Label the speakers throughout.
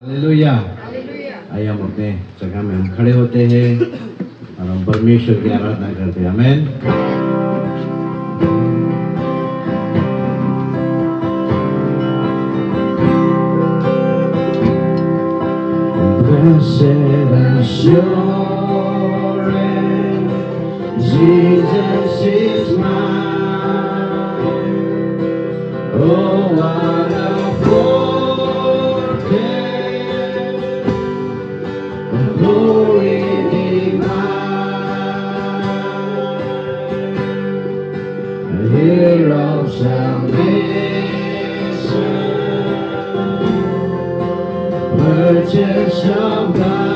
Speaker 1: Hallelujah. आइए हम अपने जगह में हम खड़े होते हैं और हम परमेश्वर की आराधना करते हैं। आमेन। Blessed assurance, Jesus is mine. Oh, what a foretaste of glory divine, a hero of salvation, purchase of God,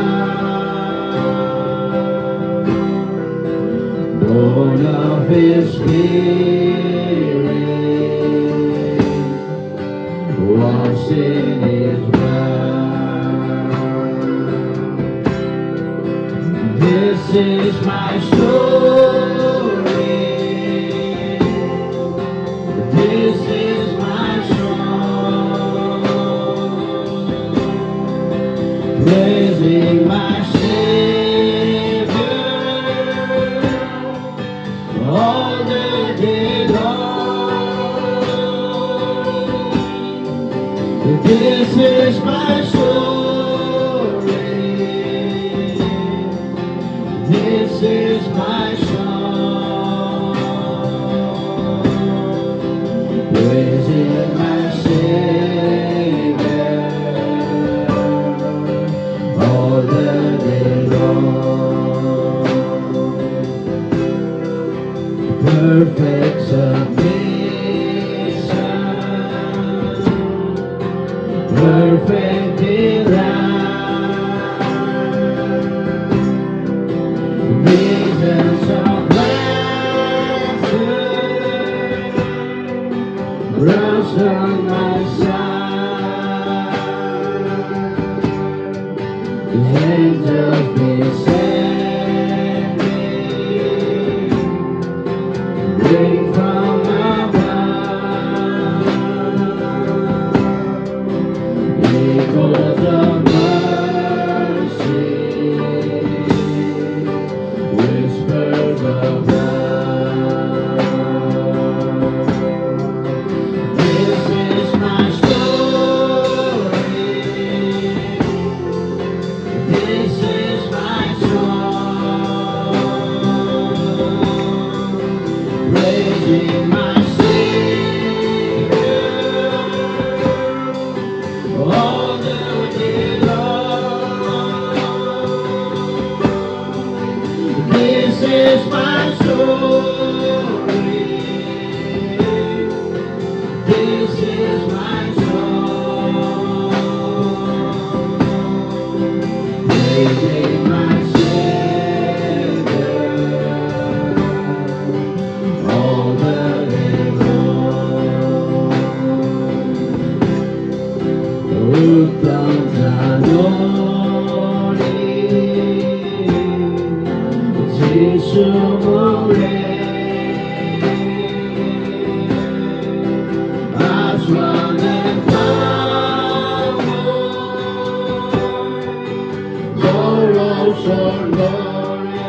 Speaker 1: born of His Spirit, washed in His blood. This is my story. This is my song, praising my Savior all the day long. This is my story. This is my song, praising my Savior all the day long. Perfect submission, perfect delight, visions of laughter rest on my side. The angels descending, rain from above, echoes of mercy, whispers of love. This is my story. This is my song, praising my Savior all the day long. This is my story. This is my song, praising my Savior all the day long. Uttam Janoni, Jesu More, Ashwan and power, Goros or glory,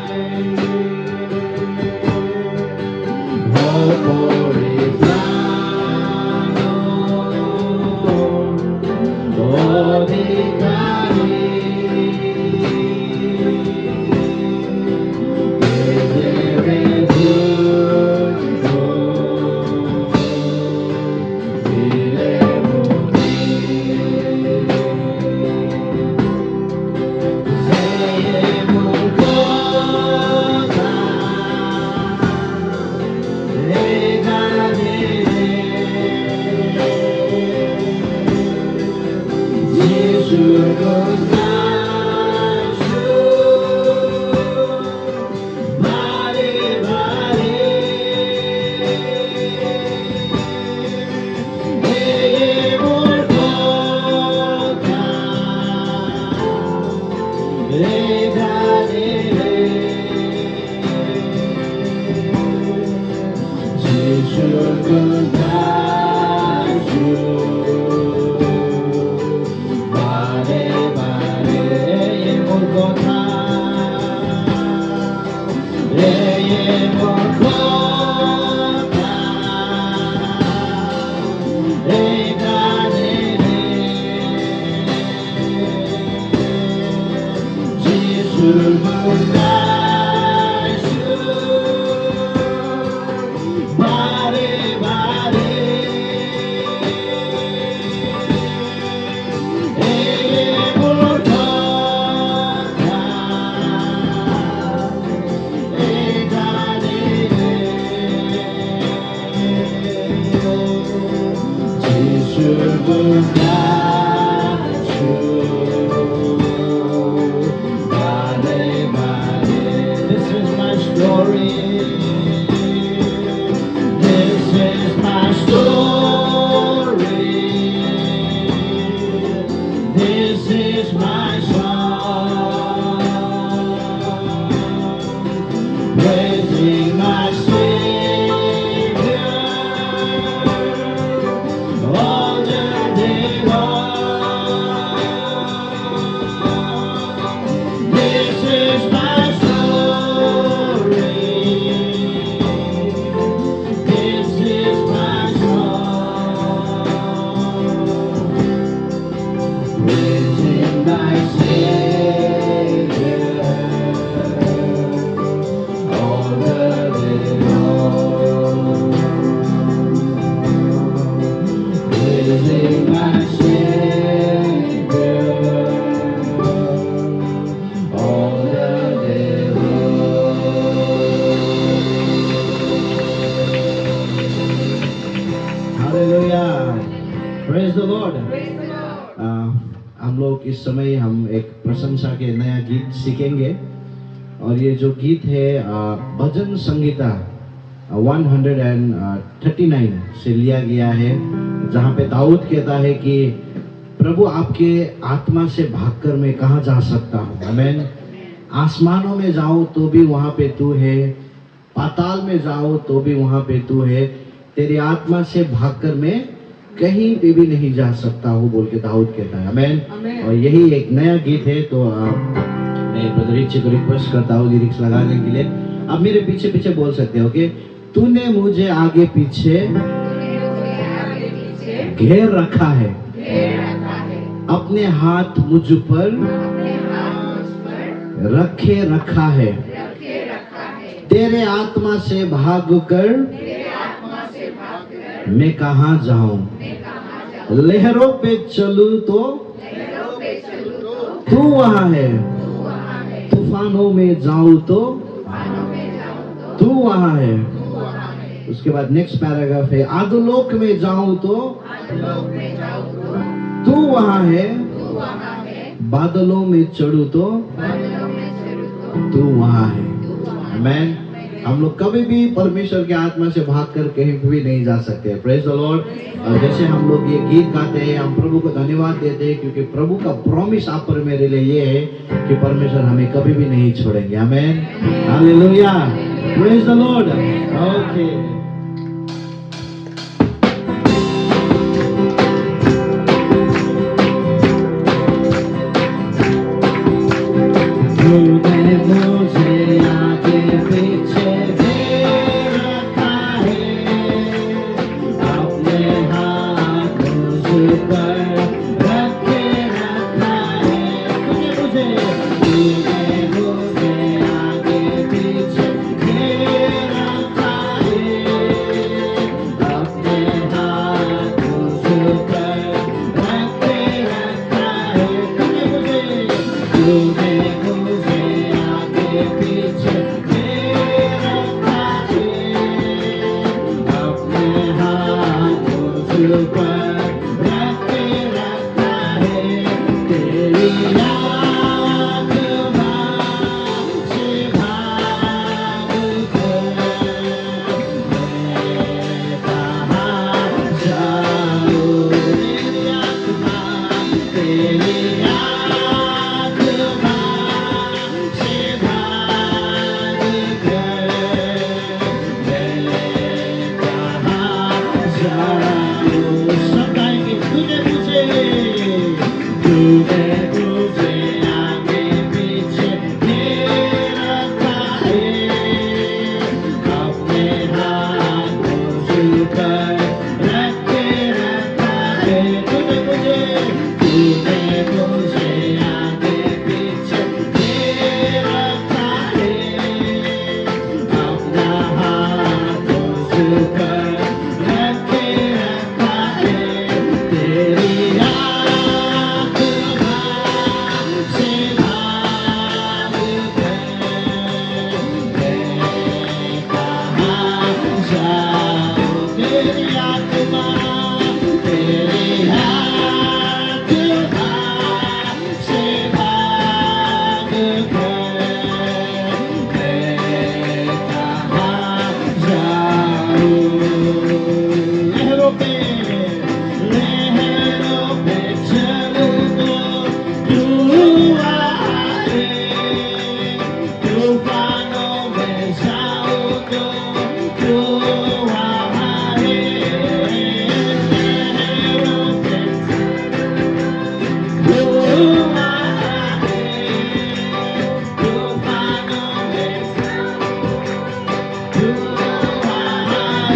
Speaker 1: hope or Ifano, Odikari, Bye. Shubha This is my story. This is my story. This is my song. Praising my Savior all the day long. This is my story. This is my song. Praising my Savior all the day long. Praising my Savior all the day long. Hallelujah. Praise the Lord. हम लोग इस समय हम एक प्रशंसा के नया गीत सीखेंगे और ये जो गीत है भजन संगीता 139 से लिया गया है, जहाँ पे दाऊद कहता है कि प्रभु आपके आत्मा से भागकर मैं कहाँ जा सकता हूँ। आमीन। आसमानों में जाऊं तो भी वहाँ पे तू है, पाताल में जाओ तो भी वहाँ पे तू है, तेरी आत्मा से भागकर मैं कहीं पे भी नहीं जा सकता हूँ बोल के दाऊद कहता है। आमीन। और यही एक नया गीत है, तो मैं ब्रदर रिची को रिक्वेस्ट करता हूँ लिरिक्स लगाने के लिए। आप मेरे पीछे पीछे बोल सकते हो कि तूने मुझे आगे पीछे घेर रखा है, अपने हाथ मुझ पर रखे रखा है, तेरे आत्मा से भागकर मैं कहाँ जाऊं, लहरों पे चलूं तो तू वहाँ है, तूफानों में जाऊं तो तू वहाँ है। उसके बाद नेक्स्ट पैराग्राफ है, आधोलोक में जाऊं तो तू वहाँ है, बादलों में चढ़ूं तो तू वहाँ है। आमीन। हम लोग कभी भी परमेश्वर के आत्मा से भागकर कहीं भी नहीं जा सकते। Praise the Lord. और जैसे हम लोग ये गीत गाते हैं, हम प्रभु को धन्यवाद देते हैं क्योंकि प्रभु का प्रॉमिस आप पर मेरे लिए ये है कि परमेश्वर हमें कभी भी नहीं छोड़ेंगे। आमीन। Hallelujah. Praise the Lord. Okay.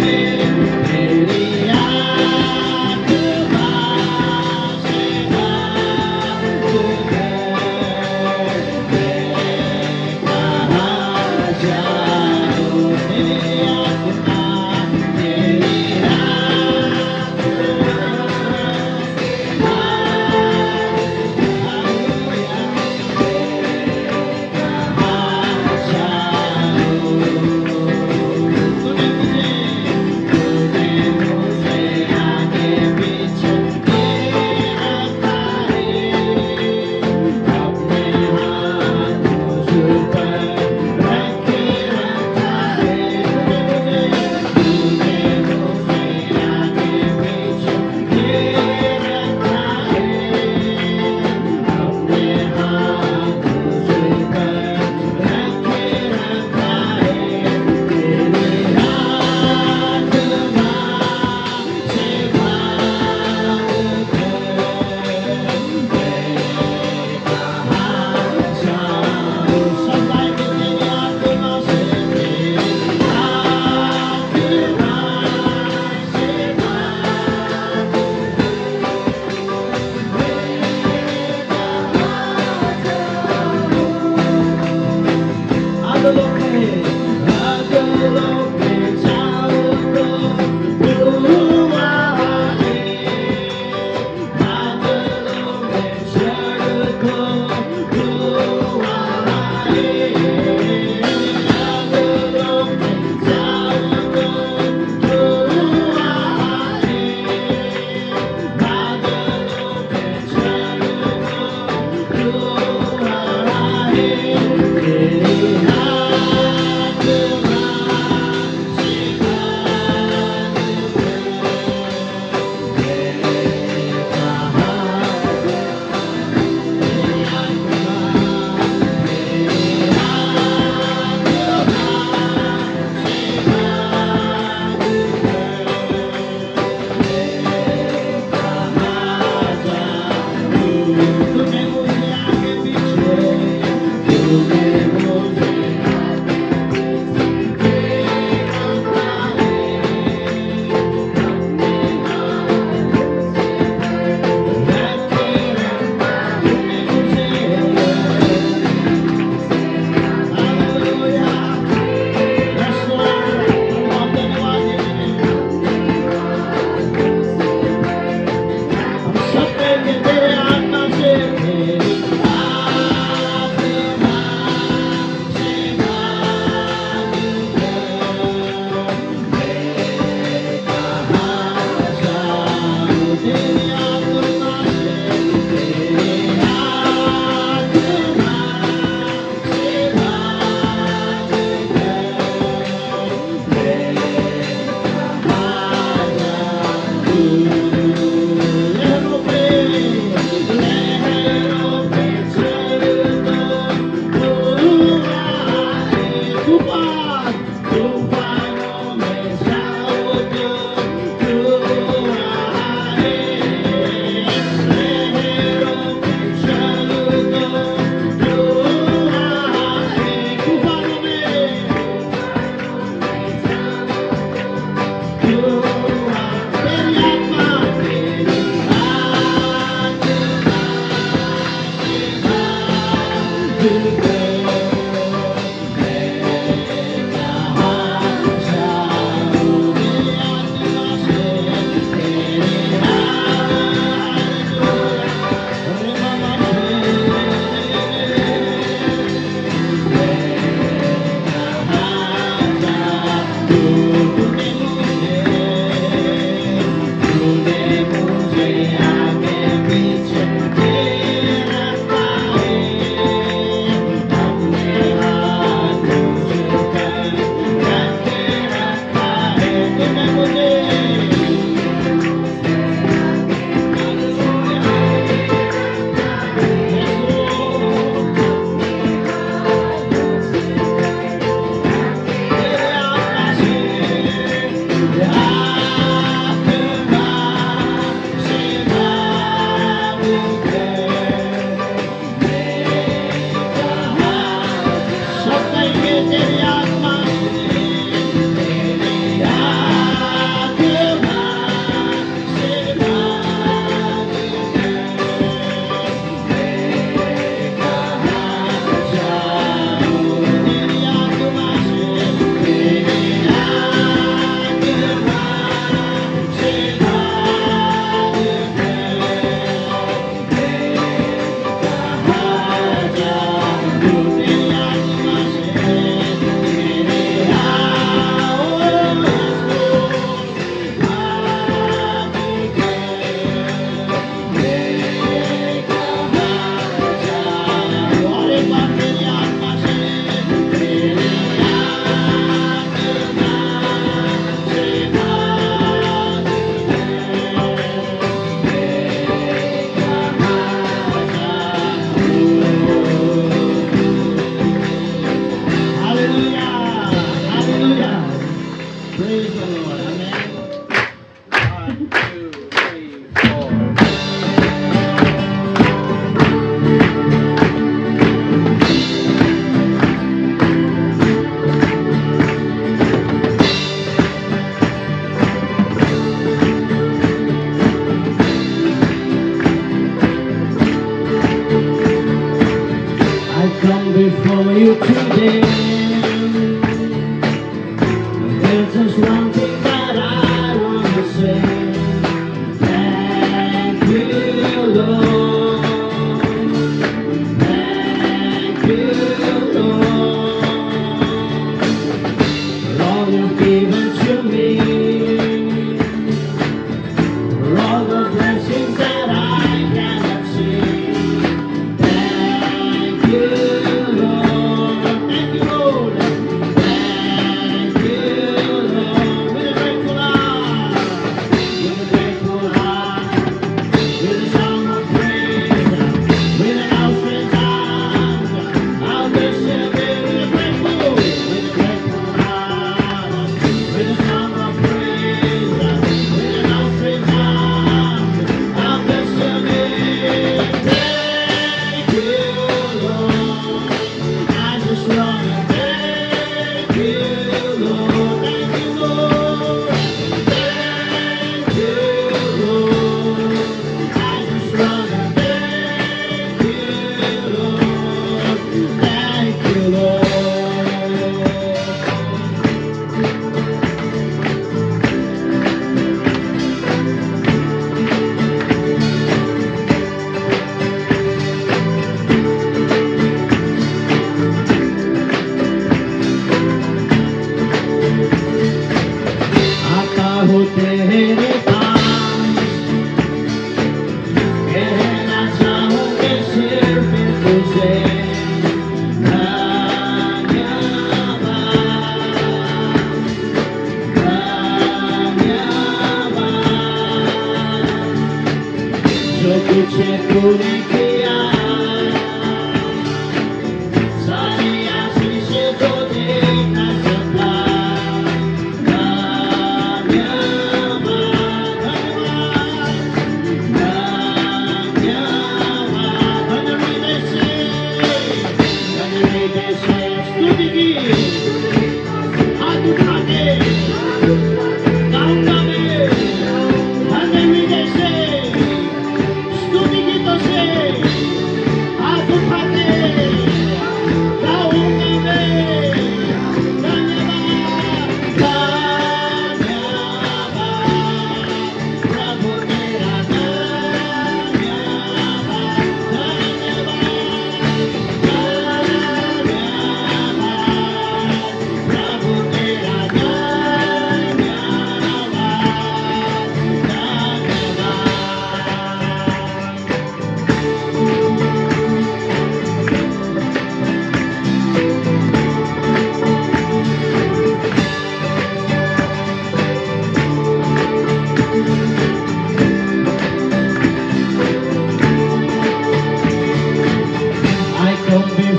Speaker 1: तेरी आत्मा से तुझे कहाँ जाऊँ। तेरी आत्मा I come before you today. There's just one thing that I want to say. Thank you, Lord. Thank you, Lord. For all you've given to me. For all the blessings that I cannot see. Thank you, Lord. Thank you, Lord. Thank you, Lord. With a grateful heart. With a grateful heart. With a song of praise. With an outstretched arm. I'll bless you with a grateful heart. With a song of praise. With an outstretched arm. I'll bless you with. Thank you, Lord. I just wanna thank you, Lord. Thank you, Lord. Thank you, Lord. I just wanna thank you, Lord. Thank you, Lord. आता हूँ तेरे पास, कहना चाहूँगी सिर्फ तुझे धन्यवाद, धन्यवाद। जो कुछ तूने किया, सारी आशीषें जो दे न सका।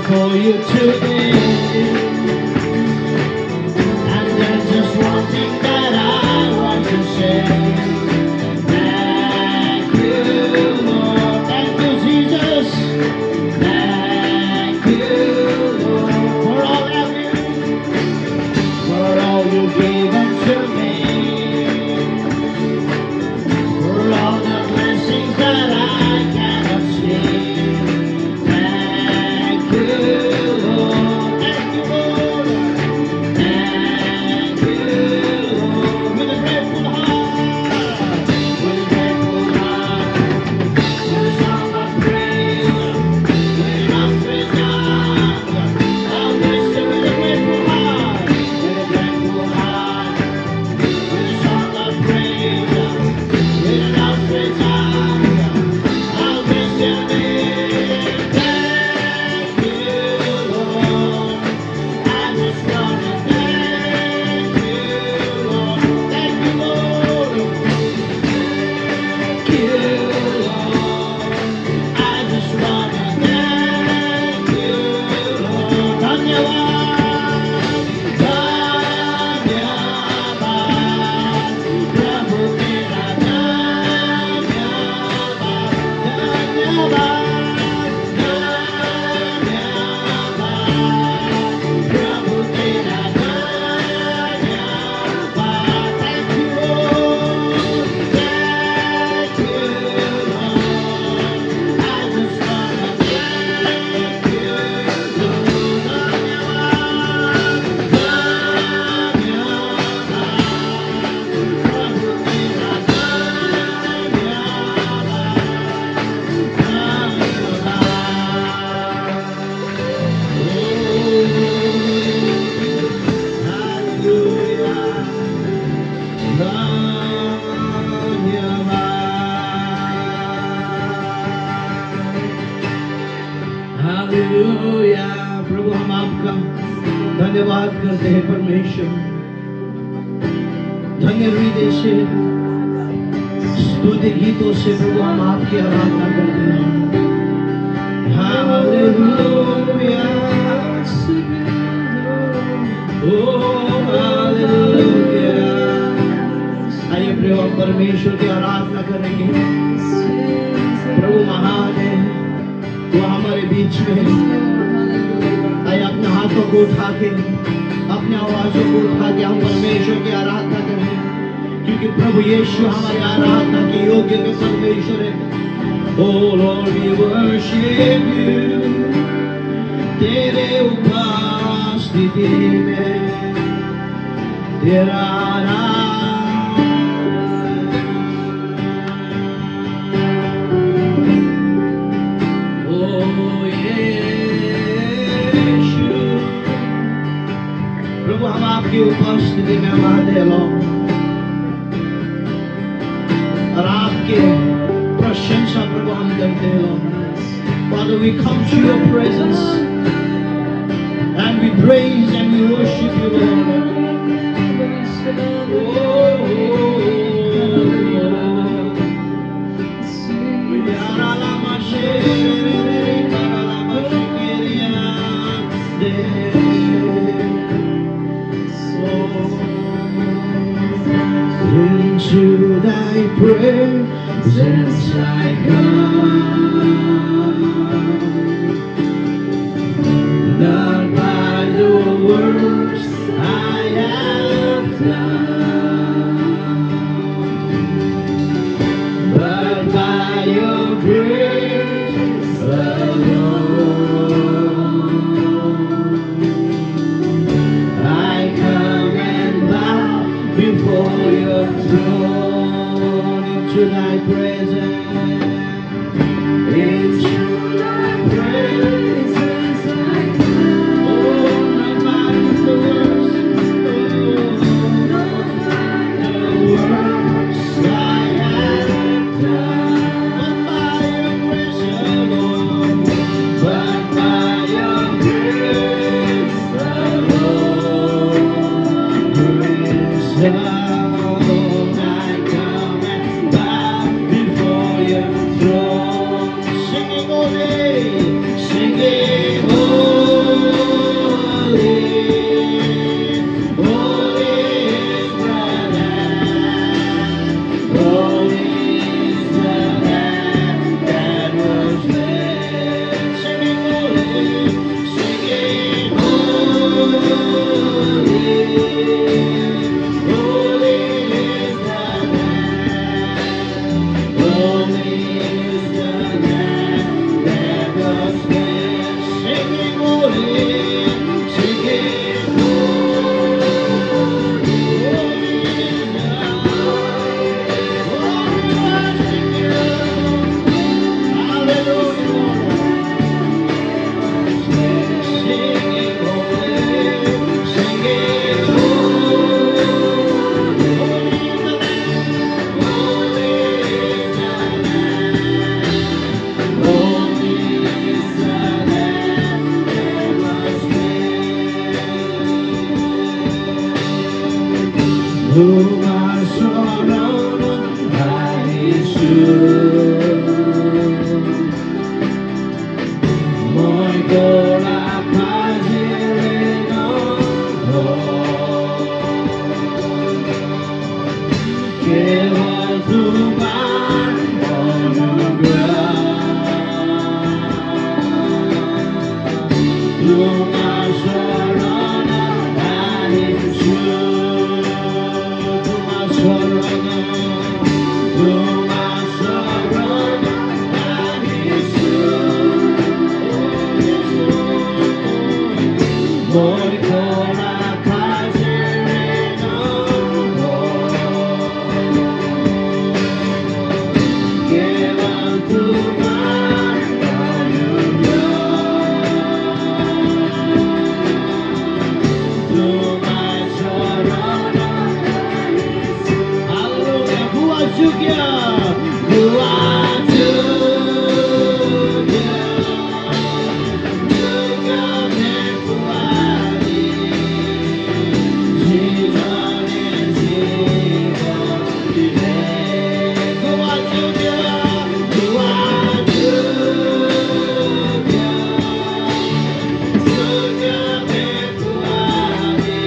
Speaker 1: For you today, and there's just one thing that I want to say. Thank you, Lord. Thank you, Jesus. Thank you, Lord, for all of you, for all you've given to me, for all the blessings that I cannot see. Thank you, Lord. Hallelujah. प्रभु हम आपका धन्यवाद करते हैं परमेश्वर। धन्य हृदय से स्तुति गीतों से प्रभु हम आपकी आराधना करते हैं। हालेलुया। ओ हालेलुया। आइए प्रभु हम परमेश्वर की आराधना करेंगे। प्रभु महान है, वो हमारे बीच में है। आइए अपने हाथों को उठा के, अपने आवाजों को उठा के हम परमेश्वर की आराधना करें, क्योंकि प्रभु यीशु हमारी आराधना के योग्य के परमेश्वर है। Oh Lord, we worship you, तेरे उपस्थिति में तेरा नाम। प्रभु हम आपकी उपस्थिति में हम आते हैं और आपके प्रशंसा प्रभु हम करते हैं। Father, we come to your presence and we praise and we worship you, Lord. Into thy presence I come, not by the works I have done, but by your grace alone. I come and bow before your throne, into thy presence, into thy presence I come. Oh, not by the works, not by the works I have done, but by your grace alone, but by your grace alone. Grace alone. गया, हुआ चूक गया, चूक गया मैं कुआरी, जीवन जीवन दिले, हुआ चूक गया, हुआ चूक गया, चूक गया मैं कुआरी,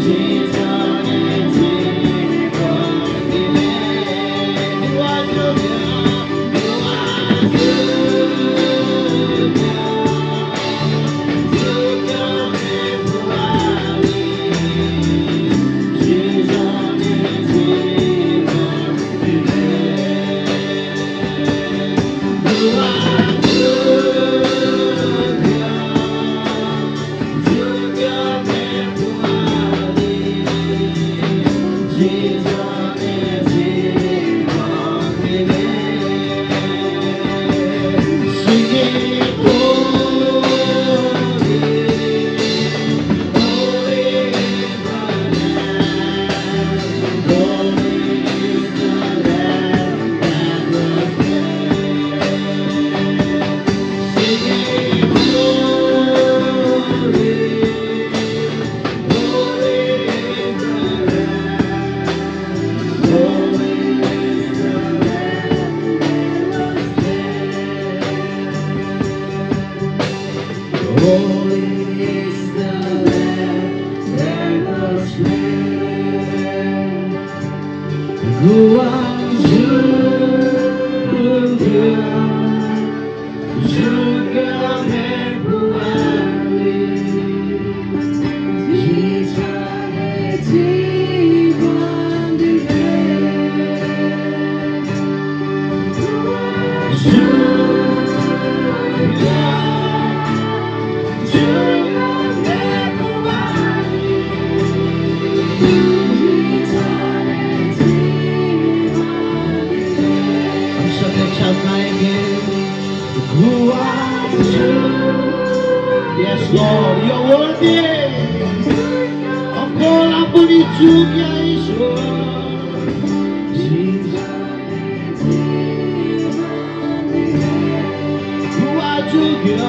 Speaker 1: जीवन जीवन दिले, हुआ चूक गया, हुआ चूक गया, चूक गया मैं कुआरी, जीवन जीवन दिले, हुआ चूक गया, चूक गया मैं कुआरी, जीवन जीवन दिले, singing holy, holy is the Lamb, holy is the Lamb that was slain. Singing holy, holy is the Lamb, holy is the Lamb that was slain. Holy is the Lamb that was slain. Gua juga berkuali, jiwa jiwa dihe, juga juga berkuali, हम सब एक साथ गाएंगे, हुआ चूक, yes Lord, you're worthy, engkau ampuni juga Yesus, huwa juga,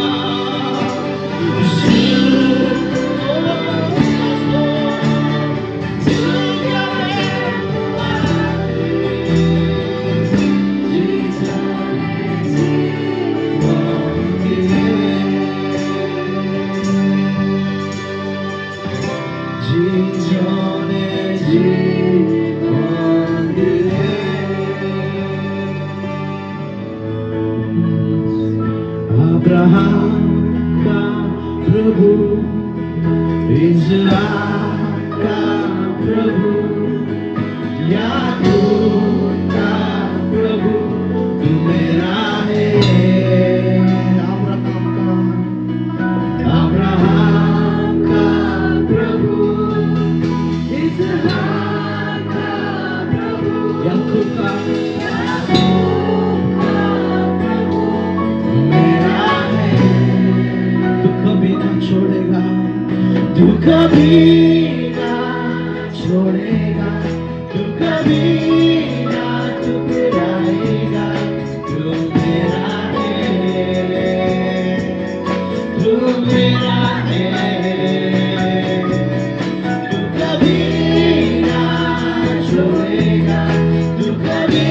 Speaker 1: Abraham का प्रभु, Israel का प्रभु, याकूब का प्रभु, तू मेरा है। अब्राहम का प्रभु, इज़राइल का प्रभु, याकूब का छोड़ेगा, तू कभी ना छोड़ेगा, तू कभी ना ठुकराएगा, तू मेरा है, तू मेरा है, तू कभी ना छोड़ेगा, तू कभी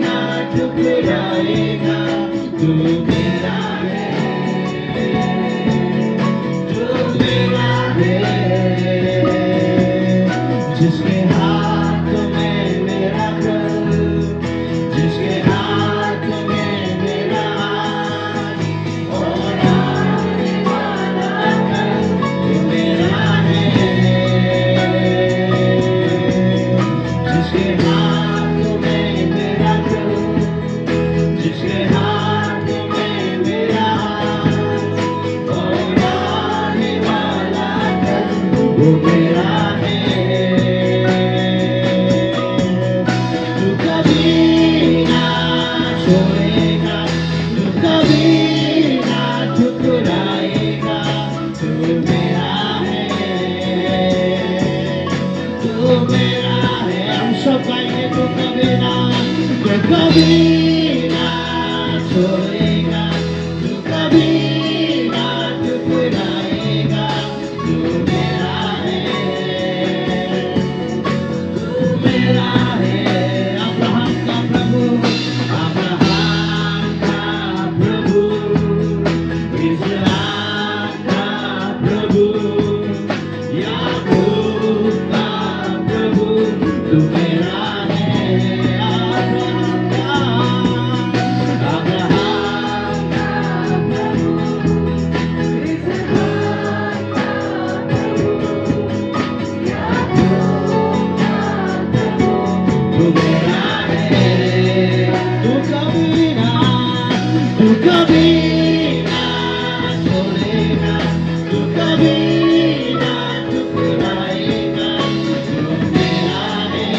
Speaker 1: ना ठुकराएगा, तू मेरा है, जिसके हाथ में मेरा है। हम सब गाएंगे तू कभी ना छोड़ेगा, तू कभी ना ठुकराएगा, तू मेरा है, तू मेरा है। अब्राहम का प्रभु, अब्राहम का प्रभु, इस्हाक का प्रभु, याकूब का प्रभु, तू मेरा है। अब्राहम का प्रभु, इस्हाक का प्रभु, याकूब का प्रभु, तू मेरा है। तू कभी ना छोड़ेगा, तू कभी ना ठुकराएगा, तू मेरा है,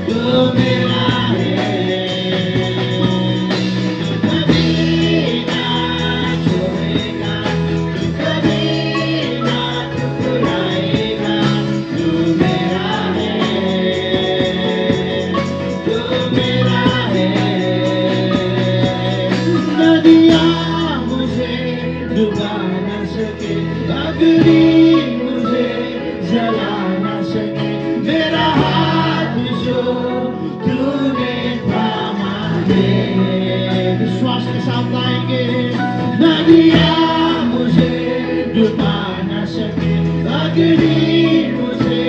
Speaker 1: तू मेरा है। तू कभी ना छोड़ेगा, तू कभी ना ठुकराएगा, तू मेरा है, तू मेरा है। नदियाँ मुझे डुबा न सके, अग्नि मुझे जला न सके, मेरा हाथ जो तूने थामा है। विश्वास के साथ गाएंगे। नदियाँ मुझे डुबा न सके, अग्नि मुझे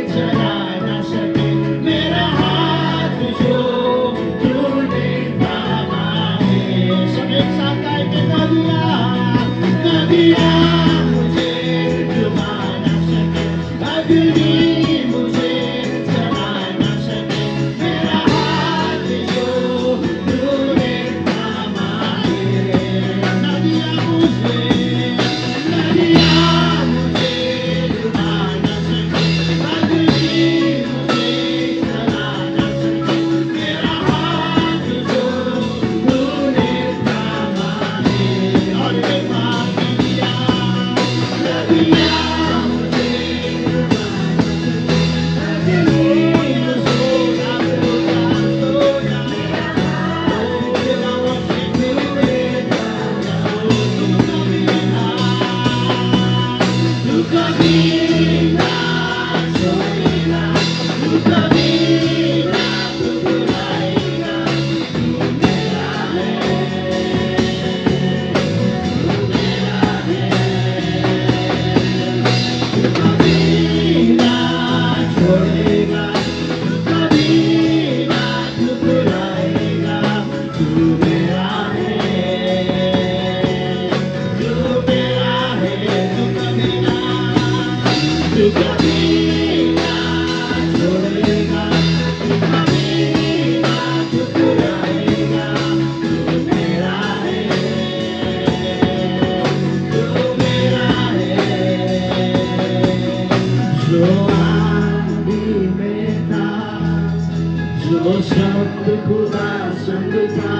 Speaker 1: जला न सके, मेरा हाथ जो तूने थामा है। सब एक साथ गाएंगे। नदियाँ मुझे डुबा न सके, अग्नि मुझे जला न सके, मेरा हाथ जो तूने थामा है। नदियाँ मुझे डुबा न सके, अग्नि मुझे जला न सके, मेरा हाथ जो तूने थामा है। और ये बात नदियाँ मुझे डुबा न सके, अग्नि मुझे तू कभी ना छोड़ेगा, तू कभी ना ठुकराएगा, तू मेरा है, तू मेरा है। तू कभी ना छोड़ेगा, तू कभी ना ठुकराएगा, तू मेरा है, तू मेरा है। तू कभी ना छोड़ेगा, तू कभी ना ठुकराएगा, तू मेरा है, तू मेरा है। जो आदि में था, जो शब्द खुदा संग था,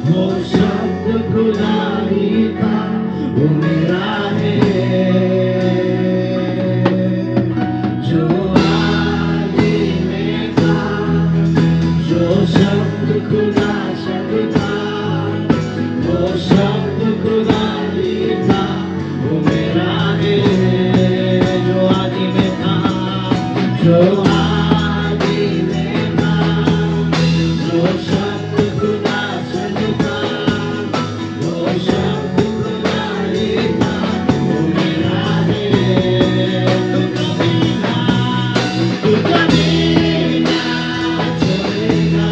Speaker 1: वो शब्द खुदा ही था, वो मेरा है। जो आदि में था, जो शब्द खुदा संग था, वो शब्द खुदा ही था, वो मेरा है। जो आदि में था, जो आदि में था, जो शब्द खुदा संग था, वो शब्द खुदा ही था, वो मेरा है। तू कभी ना छोड़ेगा,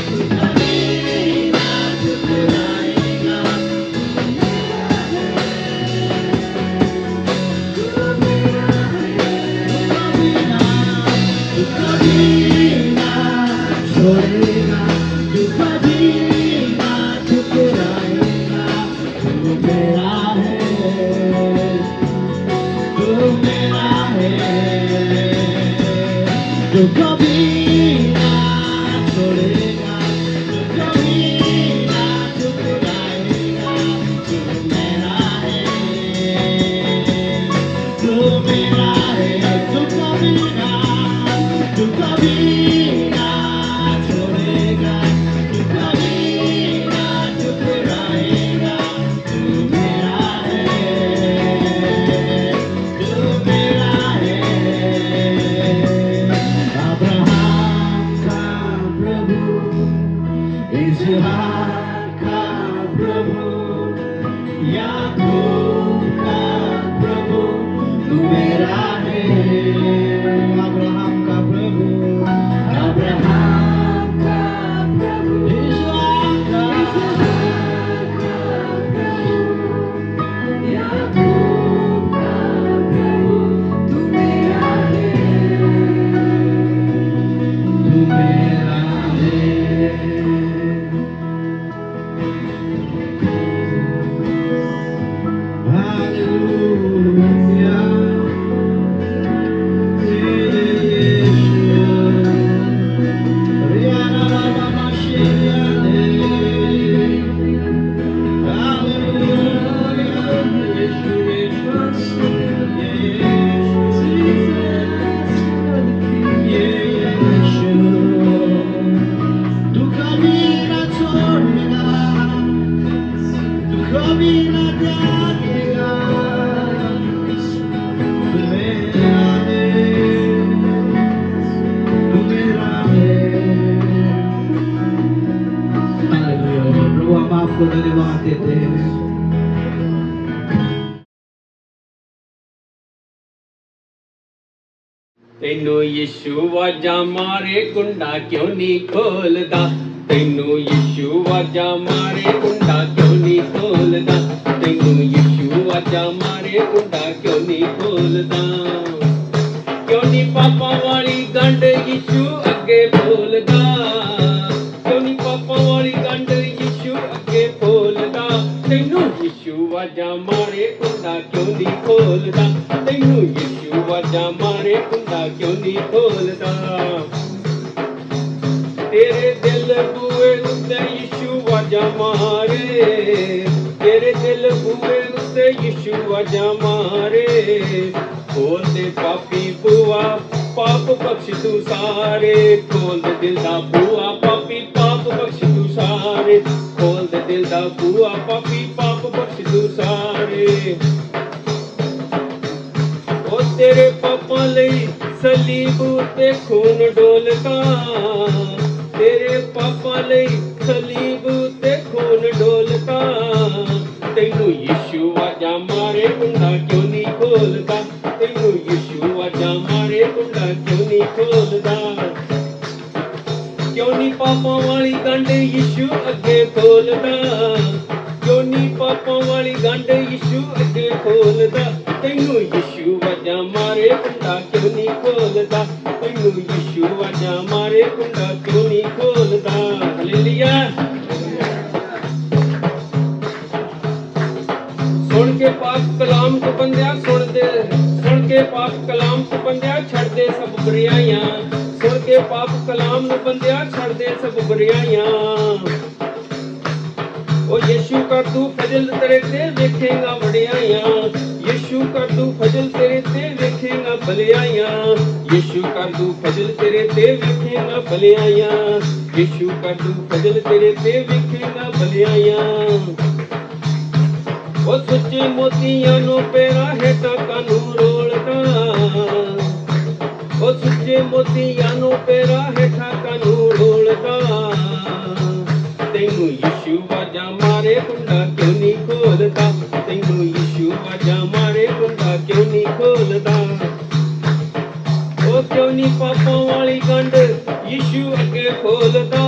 Speaker 1: तू कभी ना ठुकराएगा, तू मेरा है। तू कभी ना छोड़ेगा, तू कभी ना ठुकराएगा, तू मेरा है, तू मेरा है। तू कभी ना छोड़ेगा, तू कभी ना ठुकराएगा, तू मेरा है, तू मेरा है। तू तू कभी ना छोड़ेगा, तू कभी ना ठुकराएगा, तू मेरा है, तू मेरा है। अब्राहम का प्रभु, इसहाक का प्रभु, याकूब का प्रभु, तू मेरा है। अब्राहम का प्रभु, अब्राहम का प्रभु, इसहाक का प्रभु, याकूब का प्रभु, तू मेरा है, तू मेरा है। तू कभी ना छोड़ेगा, तू कभी ना त्यागेगा, तू मेरा है, तू मेरा है। हालेलुया। प्रभु हम आपको धन्यवाद देते हैं।
Speaker 2: तेनू यीशु वाजा मारे कुंडा क्यों नहीं खोलदा, तेनू यीशु वाजा मारे कुंडा क्यों नहीं खोलदा, तेनू यीशु वाजा मारे कुंडा क्यों नहीं खोलदा, क्यों नहीं पापा वाली गंढ यीशु अगे खोलदा, क्यों नहीं पापा वाली गंढ यीशु अगे खोलदा, तेनू यीशु वाजा मारे कुंडा क्यों नहीं खोलदा, तेनू यीशु वाजा मारे कुंडा क्यों नहीं खोलदा, तेरे दिल बूए उत्ते यीशु वाजा मारे, तेरे दिल बूए उत्ते यीशु वाजा मारे, खोल दे पापी बुआ पाप बख्श तू सारे, खोल दे दिल दा बुआ पापी पाप बख्श तू सारे, खोल दे दिल दा बुआ पापी पाप बख्श तू सारे। ओ तेरे पापा लई सलीब उत्ते खून डोलदा, तेरे पापा लई सलीब उत्ते खून डोलदा, तेनू यीशु वाजा मारे कुंडा क्यों नहीं खोलदा, तेनू यीशु वाजा मारे कुंडा क्यों नहीं खोलदा, क्यों नहीं पापा वाली गंढ यीशु अगे खोलदा, क्यों नहीं पापा वाली गंढ यीशु अगे खोलदा, तेनू यीशु वाजा मारे कुंडा क्यों नहीं खोलदा, तेनू यीशु वाजा मारे कुंडा क्यों नहीं खोलदा। हालेलुया। सुन के पाक कलाम को बंदिया सुन दे, सुन के पाक कलाम को बंदिया छड़ दे सब बुराइयां, सुन के पाक कलाम को बंदिया छड़ दे सब बुराइयां, ओ यीशु कर तू फजल तेरे ते देखेगा बड़ियाइयां, यीशु कर तू फजल तेरे ते देखेगा भलाइयां, यीशु कर तू फजल तेरे ते देखेगा भलाइयां, यीशु कर तू फजल तेरे ते देखेगा भलाइयां। ओ सच्चे मोतियां नो पेरा हेठा कानू रोलदा, ओ सच्चे मोतियां नो पेरा हेठा कानू रोलदा, तेनू यीशु वाजा मारे कुंडा क्यों नहीं खोलदा, तेनू यीशु वाजा मारे कुंडा क्यों नहीं खोलदा, ओ क्यों नहीं पापा वाली गंढ यीशु अगे खोलदा,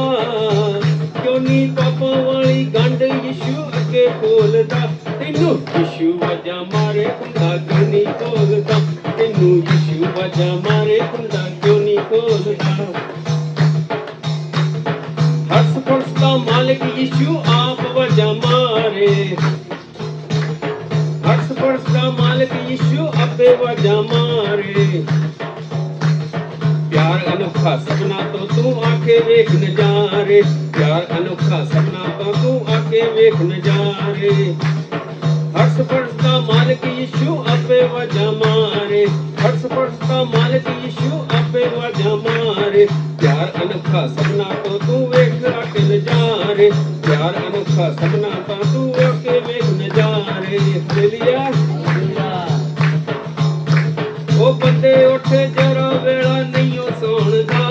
Speaker 2: क्यों नहीं पापा वाली गंढ यीशु अगे खोलदा, तेनू यीशु वाजा मारे कुंडा क्यों नहीं खोलदा, तेनू यीशु वाजा मारे कुंडा क्यों नहीं खोलदा। हर्ष फर्श का मालिक यीशु आप वाजा मारे, हर्ष फर्श का मालिक यीशु आपे वाजा मारे, प्यार अनोखा सपना तो तू आके वेख नजारे, प्यार अनोखा सपना तो तू आके वेख नजारे, हर्ष फर्श का मालिक यीशु अबे वजह मारे, हर्ष फर्श का मालिक यीशु अबे वजह मारे। प्यार अनोखा सपना तो तू वेख आके नजारे, प्यार अनोखा सपना तो तू आके वेख नजारे। हालेलुया। ओ बंदे उठ जरा वेला नहीं हो सोण दा,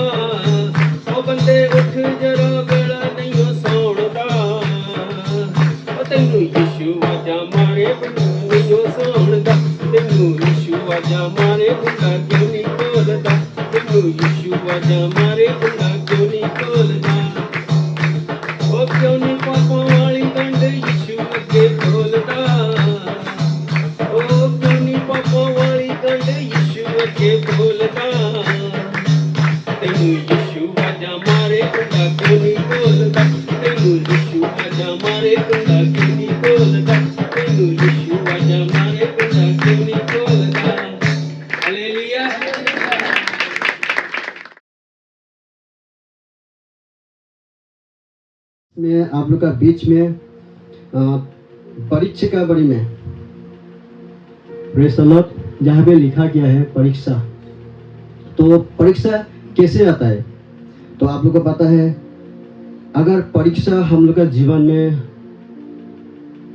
Speaker 2: ओ बंदे उठ जरा वेला नहीं हो सोण दा। ओ तैनू यीशु वाजा मारे बंदा नहीं हो सोण दा, तैनू यीशु वाजा मारे बंदा क्यों नहीं खोलदा, तैनू यीशु वाजा मारे बंदा क्यों नहीं खोलदा। ओ क्यों नहीं पापां वाली गंढ यीशु अगे खोलदा, ओ क्यों नहीं पापां वाली गंढ यीशु अगे खोलदा। तैनू यीशु वाजा मारे बंदा क्यों नहीं खोलदा, तैनू यीशु वाजा मारे बंदा क्यों नहीं खोलदा, तैनू यीशु वाजा मारे बंदा क्यों नहीं खोलदा। हालेलुया।
Speaker 3: मैं आप लोग का बीच में परीक्षा का बारे में प्रेज़ द लॉर्ड, जहाँ पे लिखा गया है परीक्षा। तो परीक्षा कैसे आता है? तो आप लोग को पता है, अगर परीक्षा हम लोग का जीवन में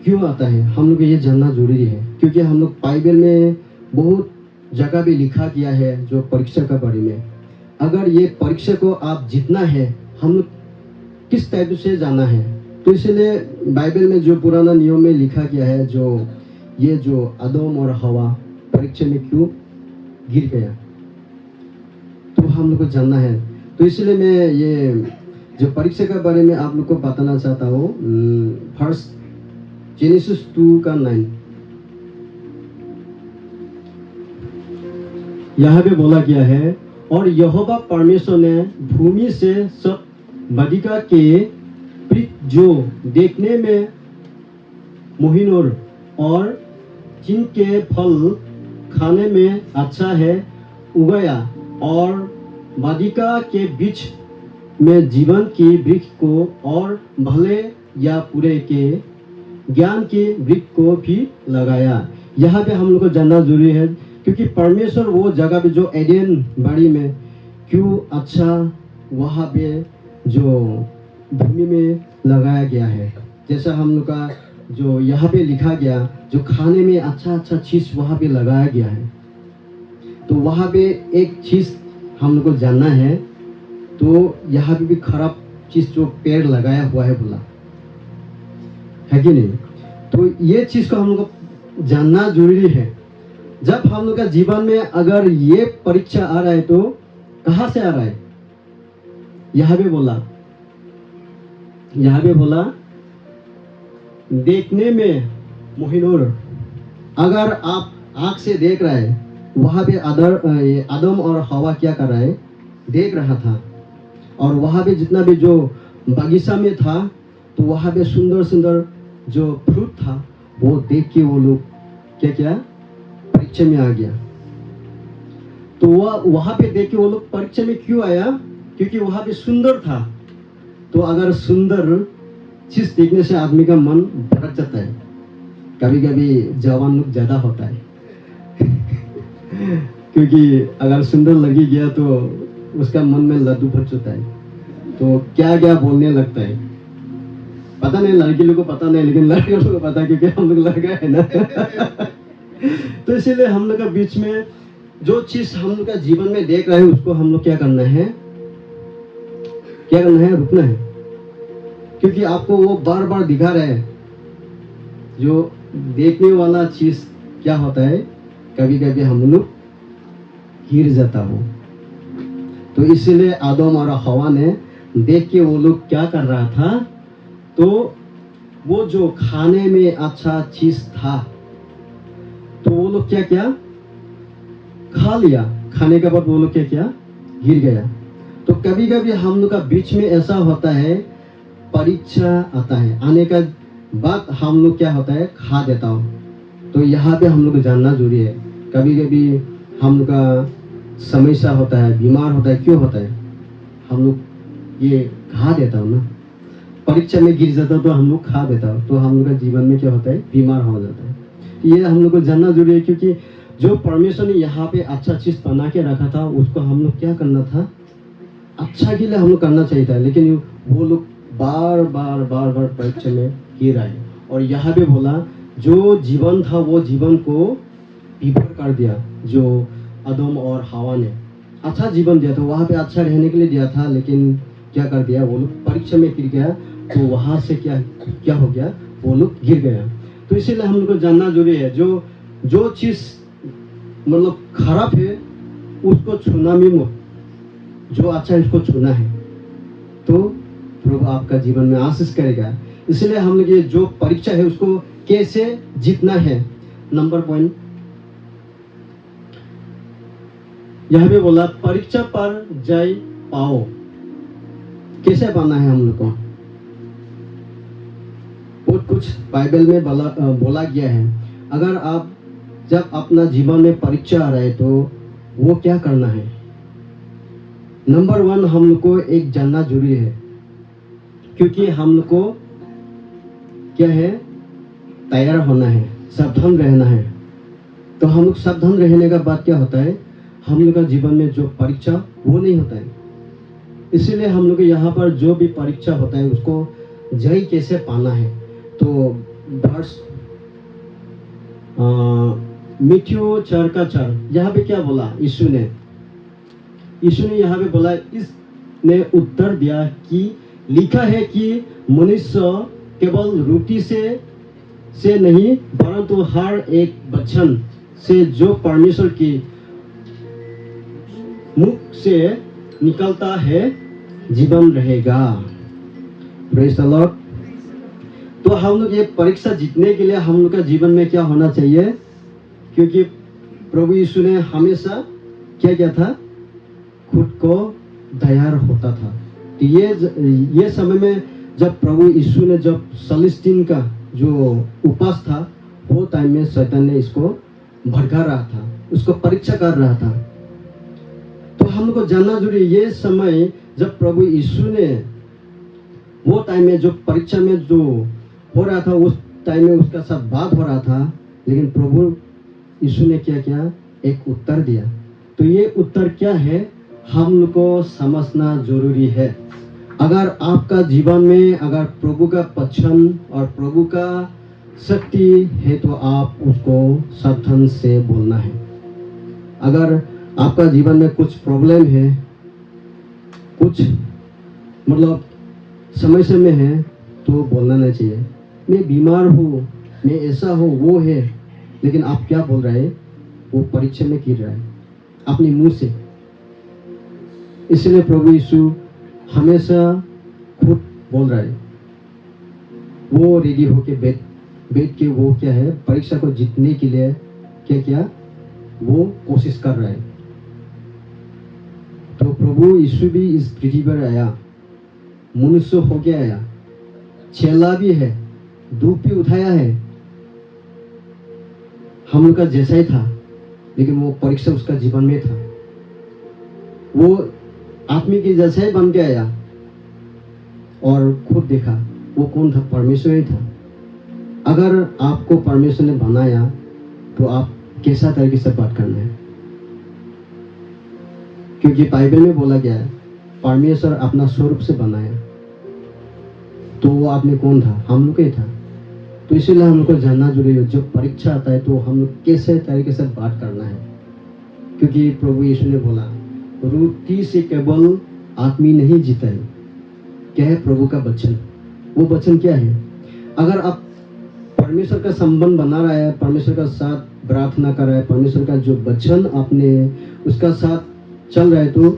Speaker 3: क्यों आता है, हम लोग को ये जानना जरूरी है। क्योंकि हम लोग बाइबल में बहुत जगह भी लिखा गया है जो परीक्षा का बारे में। अगर ये परीक्षा को आप जीतना है, हम लोग किस टाइप से जाना है। तो इसलिए बाइबल में जो पुराना नियम में लिखा गया है, जो आदम और हवा परीक्षा में क्यों गिर गया, तो हम लोग को जानना है। तो इसलिए मैं ये जो परीक्षा के बारे में आप लोग को बताना चाहता हूँ। फर्स्ट जेनेसिस 2:9 यहाँ पे बोला गया है, और यहोवा परमेश्वर ने भूमि से सब बदिका के वृक्ष जो देखने में मोहिनोर और जिनके फल खाने में अच्छा है उगाया, और बदिका के बीच में जीवन की वृक्ष को और भले या बुरे के ज्ञान के वृक्ष को भी लगाया। यहाँ पे हम लोग को जानना जरूरी है, क्योंकि परमेश्वर वो जगह पे जो एडेन बाड़ी में क्यों अच्छा वहाँ पे जो भूमि में लगाया गया है। जैसा हम लोग का जो यहाँ पे लिखा गया, जो खाने में अच्छा अच्छा चीज़ वहाँ पे लगाया गया है। तो वहाँ पे एक चीज़ हम लोग को जानना है, तो यहाँ पे भी खराब चीज़ जो पेड़ लगाया हुआ है बोला है कि नहीं। तो ये चीज़ को हम लोग को जानना जरूरी है। जब हम लोग का जीवन में अगर ये परीक्षा आ रहा है, तो कहाँ से आ रहा है? यहाँ पे बोला देखने में मोहिनोर। अगर आप आँख से देख रहा है, वहाँ पे आदम और हवा क्या कर रहा है, देख रहा था। और वहाँ पे जितना भी जो बगीचा में था, तो वहाँ पे सुंदर सुंदर जो फ्रूट था, वो देख के वो लोग क्या परीक्षा में आ गया। तो वहाँ पे देख के वो लोग परीक्षा में क्यों आया? क्योंकि वहाँ पे सुंदर था। तो अगर सुंदर चीज देखने से आदमी का मन भटक जाता है। कभी कभी जवान लोग ज्यादा होता है क्योंकि अगर सुंदर लगी गया तो उसका मन में लड्डू फट जाता है, तो क्या क्या बोलने लगता है। पता नहीं, लड़की लोग को पता नहीं, लेकिन लड़के लोग को पता है, क्योंकि हम लोग लड़का है ना तो इसीलिए हम लोग का बीच में जो चीज हम लोग का जीवन में देख रहे हैं, उसको हम लोग क्या करना है, रुकना है। क्योंकि आपको वो बार बार दिखा रहे हैं। जो देखने वाला चीज क्या होता है, कभी कभी हम लोग गिर जाता हो। तो इसीलिए आदम और हवा ने देख के वो लोग क्या कर रहा था, तो वो जो खाने में अच्छा चीज था, तो वो लोग क्या खा लिया। खाने के बाद वो लोग क्या गिर गया। तो कभी कभी हम लोग का बीच में ऐसा होता है, परीक्षा आता है, आने का बाद हम लोग क्या होता है, खा देता हो। तो यहाँ पे हम लोग को जानना जरूरी है। कभी कभी हम लोग का समस्या होता है, बीमार होता है, क्यों होता है, हम लोग ये खा देता हो ना। परीक्षा में गिर जाता हो तो हम लोग खा देता हो, तो हम लोग का जीवन में क्या होता है, बीमार हो जाता है। ये हम लोग को जानना जरूरी है, क्योंकि जो परमेश्वर ने यहाँ पे अच्छा चीज बना के रखा था उसको हम लोग क्या करना था, अच्छा के लिए हम लोग करना चाहिए था, लेकिन वो लोग बार बार परीक्षा में गिर आए। और यहाँ पे बोला जो जीवन था वो जीवन को विफल कर दिया। जो आदम और हवा ने अच्छा जीवन दिया था, वहाँ पे अच्छा रहने के लिए दिया था, लेकिन क्या कर दिया, वो लोग परीक्षा में गिर गया, तो वहाँ से क्या हो गया, वो लोग गिर गया। तो इसीलिए हम लोग को जानना जरूरी है, जो चीज मतलब खराब है उसको छूना भी मत, जो अच्छा है उसको छूना है, तो प्रभु आपका जीवन में आशीष करेगा। इसलिए हम लोग ये जो परीक्षा है उसको कैसे जीतना है, नंबर पॉइंट यहाँ पे बोला परीक्षा पर जय पाओ। कैसे पाना है हम लोग को, बहुत कुछ बाइबल में बोला गया है। अगर आप जब अपना जीवन में परीक्षा आ रहा है तो वो क्या करना है, नंबर 1 हम लोग को एक जानना जरूरी है, क्योंकि हम लोग को क्या है, तैयार होना है, सावधान रहना है। तो हम लोग सावधान रहने का बाद क्या होता है, हम लोग का जीवन में जो परीक्षा वो नहीं होता है। इसीलिए हम लोग यहाँ पर जो भी परीक्षा होता है उसको जय कैसे पाना है। तो वर्ष मिथ्यू 4:4 यहाँ पे क्या बोला यीशु ने यहाँ पे बोला, इसने उत्तर दिया कि लिखा है कि मनुष्य केवल रोटी से नहीं परंतु हर एक वचन से जो परमेश्वर की मुख से निकलता है जीवन रहेगा। Praise the Lord. तो हम लोग ये परीक्षा जीतने के लिए हम लोग का जीवन में क्या होना चाहिए, क्योंकि प्रभु यीशु ने हमेशा क्या किया था, खुद को तैयार होता था। तो ये समय में जब प्रभु यीशु ने जब 40 दिन का जो उपवास था, वो टाइम में शैतान ने इसको भड़का रहा था, उसको परीक्षा कर रहा था। तो हमको जानना जरूरी, ये समय जब प्रभु यीशु ने वो टाइम में जो परीक्षा में जो हो रहा था, उस टाइम में उसका साथ बात हो रहा था, लेकिन प्रभु यीशु ने क्या किया, एक उत्तर दिया। तो ये उत्तर क्या है, हम लोग को समझना जरूरी है। अगर आपका जीवन में अगर प्रभु का वचन और प्रभु का शक्ति है तो आप उसको सावधान से बोलना है। अगर आपका जीवन में कुछ प्रॉब्लम है, कुछ मतलब समस्या में है, तो बोलना नहीं चाहिए मैं बीमार हूँ, मैं ऐसा हूँ, वो है, लेकिन आप क्या बोल रहे हैं, वो परीक्षा में गिर रहा है अपने मुंह से। इसलिए प्रभु यीशु हमेशा खुद बोल रहा है, वो रेडी होके बैठ के वो क्या है, परीक्षा को जीतने के लिए क्या किया, वो कोशिश कर रहा है। तो प्रभु यीशु भी इस पृथ्वी पर आया, मनुष्य होके आया, चेला भी है, दुख भी उठाया है, हम लोग का जैसा ही था, लेकिन वो परीक्षा उसका जीवन में था। वो आदमी के जैसा ही बन के आया और खुद देखा वो कौन था, परमेश्वर ही था। अगर आपको परमेश्वर ने बनाया तो आप कैसा तरीके से बात करना है, क्योंकि बाइबल में बोला गया है परमेश्वर अपना स्वरूप से बनाया, तो वो आदमी कौन था, हम लोग ही था। तो इसीलिए हम लोग को जानना जरूरी है, जब परीक्षा आता है तो हम लोग कैसे तरीके से बात करना है, क्योंकि प्रभु यीशु ने बोला रोटी से केवल आदमी नहीं जीता है। क्या है प्रभु का वचन, वो वचन क्या है, अगर आप परमेश्वर का संबंध बना रहा है, परमेश्वर का साथ प्रार्थना कर रहा है, परमेश्वर का जो वचन आपने उसका साथ चल रहा है, तो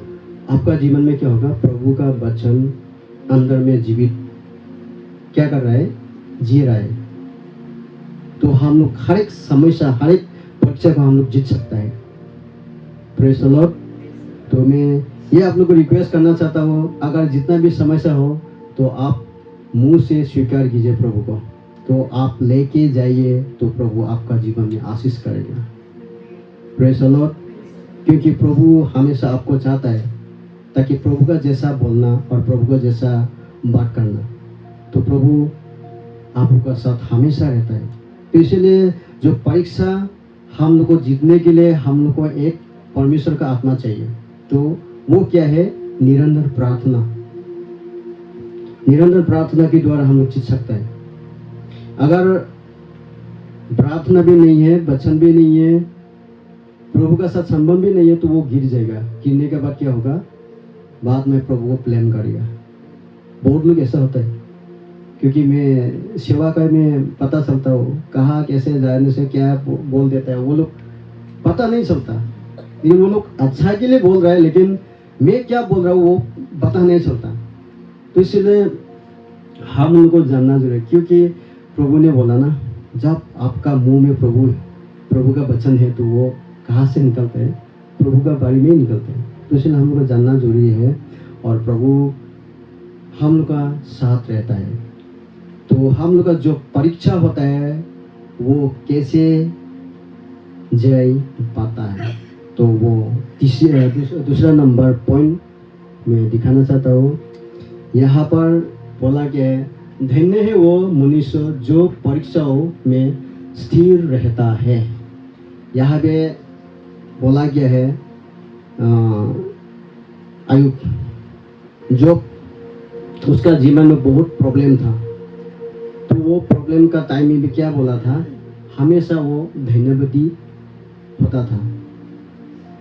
Speaker 3: आपका जीवन में क्या होगा, प्रभु का वचन अंदर में जीवित क्या कर रहा है, जी रहा है। तो हम लोग हर एक समस्या, हर एक परीक्षा को हम लोग जीत सकता है। Praise the Lord. तो मैं ये आप लोग को रिक्वेस्ट करना चाहता हूँ, अगर जितना भी समस्या हो तो आप मुंह से स्वीकार कीजिए प्रभु को, तो आप लेके जाइए, तो प्रभु आपका जीवन में आशीष करेगा। Praise the Lord. क्योंकि प्रभु हमेशा आपको चाहता है ताकि प्रभु का जैसा बोलना और प्रभु का जैसा बात करना, तो प्रभु आपका साथ हमेशा रहता है। तो इसलिए जो परीक्षा हम लोग को जीतने के लिए हम लोग को एक परमेश्वर का आत्मा चाहिए। तो वो क्या है? निरंतर प्रार्थना। निरंतर प्रार्थना के द्वारा हम लोग जीत सकते हैं। अगर प्रार्थना भी नहीं है, वचन भी नहीं है, प्रभु का साथ संबंध भी नहीं है, तो वो गिर जाएगा। गिरने के बाद क्या होगा? बाद में प्रभु को प्लान करेगा। बहुत लोग ऐसा होता है, क्योंकि मैं सेवा का में पता चलता हूँ कहाँ कैसे जाने से क्या बोल देता है, वो लोग पता नहीं चलता। लेकिन वो लोग अच्छा के लिए बोल रहा है, लेकिन मैं क्या बोल रहा हूँ वो पता नहीं चलता। तो इसलिए हम लोग को जानना जरूरी है, क्योंकि प्रभु ने बोला ना, जब आपका मुंह में प्रभु का वचन है तो वो कहाँ से निकलता है? प्रभु का बारी में ही निकलता है। तो इसलिए हम लोग को जानना जरूरी है, और प्रभु हम लोग का साथ रहता है। तो हम लोग का जो परीक्षा होता है वो कैसे जय पाता है, तो वो दूसरा नंबर पॉइंट मैं दिखाना चाहता हूँ। यहाँ पर बोला गया है, धन्य है वो मनुष्य जो परीक्षाओं में स्थिर रहता है। यहाँ पे बोला गया है अय्यूब, जो उसका जीवन में बहुत प्रॉब्लम था, तो वो प्रॉब्लम का टाइम में भी क्या बोला था? हमेशा वो धन्यवादी होता था।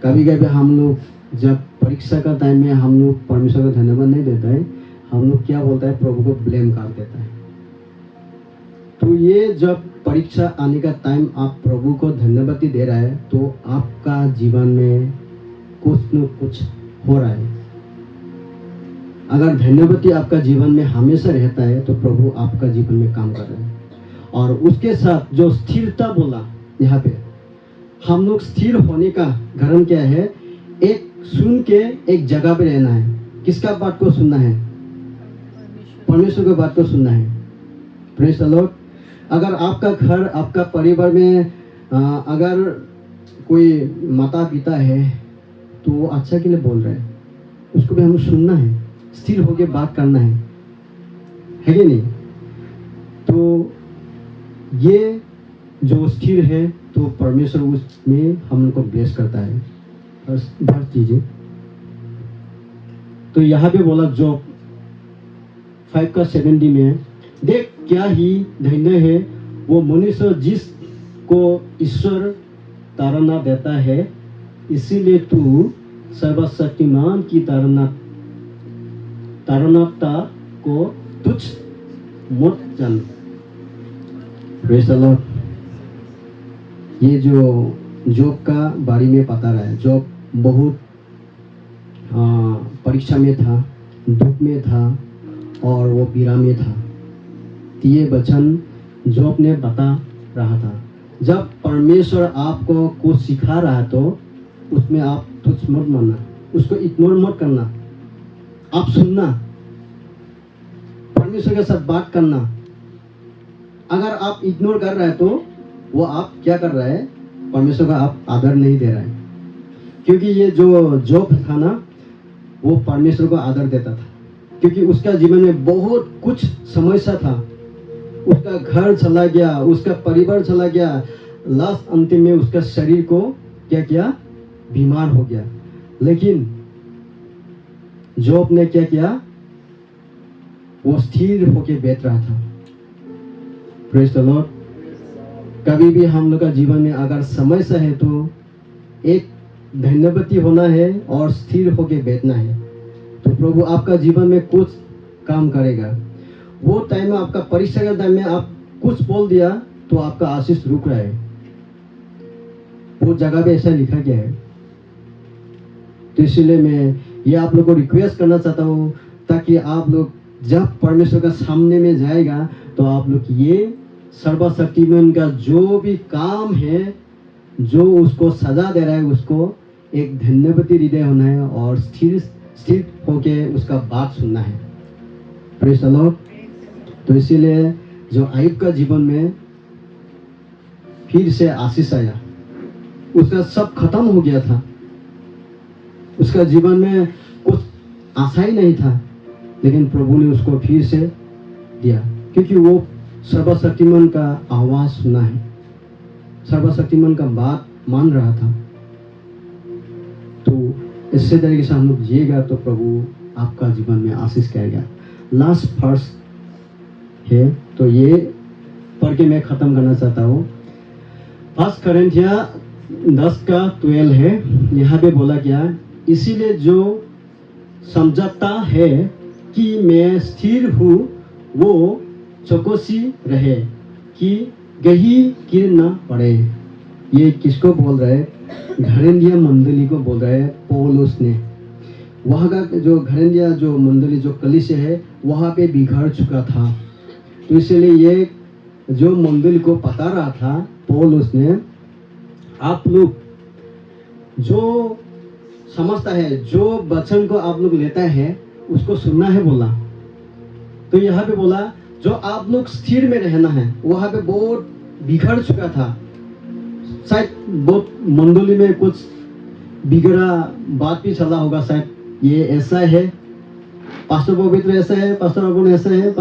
Speaker 3: कभी कभी हम लोग जब परीक्षा का टाइम में हम लोग परमेश्वर को धन्यवाद नहीं देता है, हम लोग क्या बोलता है? प्रभु को ब्लेम कर देता है। तो ये जब परीक्षा आने का टाइम आप प्रभु को धन्यवाद दे रहा है, तो आपका जीवन में कुछ न कुछ हो रहा है। अगर धन्यवाद आपका जीवन में हमेशा रहता है तो प्रभु आपका जीवन में काम कर रहे हैं। और उसके साथ जो स्थिरता बोला, यहाँ पे हम लोग स्थिर होने का कारण क्या है? एक सुन के एक जगह पे रहना है। किसका बात को सुनना है? परमेश्वर की बात को सुनना है। Praise the Lord. अगर आपका घर, आपका परिवार में अगर कोई माता पिता है तो वो अच्छा के लिए बोल रहे हैं, उसको भी हमें सुनना है, स्थिर होके बात करना है कि नहीं? तो ये जो स्थिर है तो परमेश्वर उसमें हम लोग को ब्लेस करता है। बस दीजिए। तो यहाँ पे बोला जॉब 5:70 में, देख क्या ही धन्य है वो मनुष्य जिसको ईश्वर ताड़ना देता है, इसीलिए तू सर्वशक्तिमान की ताड़नाता को तुच्छ मत जान। Praise the Lord. ये जो जॉब का बारे में पता रहा है, जॉब बहुत परीक्षा में था, दुख में था और वो पीड़ा में था। ये वचन जॉब ने बता रहा था। जब परमेश्वर आपको कुछ सिखा रहा है तो उसमें आप तुच्छ मत मानना, उसको इग्नोर मत करना, आप सुनना, परमेश्वर के साथ बात करना। अगर आप इग्नोर कर रहे हैं तो वो आप क्या कर रहे हैं? परमेश्वर का आप आदर नहीं दे रहे हैं। क्योंकि ये जो जॉब था ना, वो परमेश्वर को आदर देता था, क्योंकि उसका जीवन में बहुत कुछ समस्या था। उसका घर चला गया, उसका परिवार चला गया, लास्ट अंतिम में उसका शरीर को क्या किया? बीमार हो गया। लेकिन जॉब ने क्या किया? वो स्थिर होकर बैठ रहा था। Praise the Lord. कभी भी हम लोग का जीवन में अगर समस्या है तो एक धन्यवादी होना है और स्थिर होकर बैठना है, तो प्रभु आपका जीवन में कुछ काम करेगा। वो टाइम में आपका परीक्षा के टाइम में आप कुछ बोल दिया तो आपका आशीष रुक रहा है। वो जगह पे ऐसा लिखा गया है। तो इसलिए मैं ये आप लोग को रिक्वेस्ट करना चाहता हूँ, ताकि आप लोग जब परमेश्वर का सामने में जाएगा तो आप लोग ये सर्वशक्तिमान का जो भी काम है, जो उसको सजा दे रहा है, उसको एक धन्यवादी हृदय होना है और स्थिर होके उसका बात सुनना है। Praise the Lord. तो इसीलिए जो अय्यूब का जीवन में फिर से आशीष आया, उसका सब खत्म हो गया था, उसका जीवन में कुछ आशा ही नहीं था, लेकिन प्रभु ने उसको फिर से दिया, क्योंकि वो सर्वशक्तिमान का आवाज सुना है। सर्वशक्तिमान का बात मान रहा था। तो इससे तरीके से हम लोग जिएगा तो प्रभु आपका जीवन में आशीष करेगा। लास्ट फर्स्ट है, तो ये पढ़ के मैं ख़त्म करना चाहता हूँ। 1 कोरिन्थिया 10:12 है। यहाँ पे बोला क्या, इसीलिए जो समझता है कि मैं स्थिर हूँ वो चौकसी रहे कि कहीं गिर न पड़े। ये किसको बोल रहा है? घरेंदिया मंडली को बोल रहा है पौलुस ने। वहाँ का जो घरेंदिया जो मंडली जो कलीसिया है वहाँ पे बिगड़ चुका था, तो इसलिए ये जो मंडली को बता रहा था पौलुस ने, आप लोग जो समझता है, जो वचन को आप लोग लेता है उसको सुनना है बोला। तो यहाँ पे बोला जो आप लोग स्थिर में रहना है, वहाँ पे बहुत बिगड़ चुका था। शायद बहुत मंडली में कुछ बिगड़ा बात भी चला होगा, शायद ये ऐसा है, पास्टर पवित्र ऐसा है, पास्टर अरुण ऐसा है,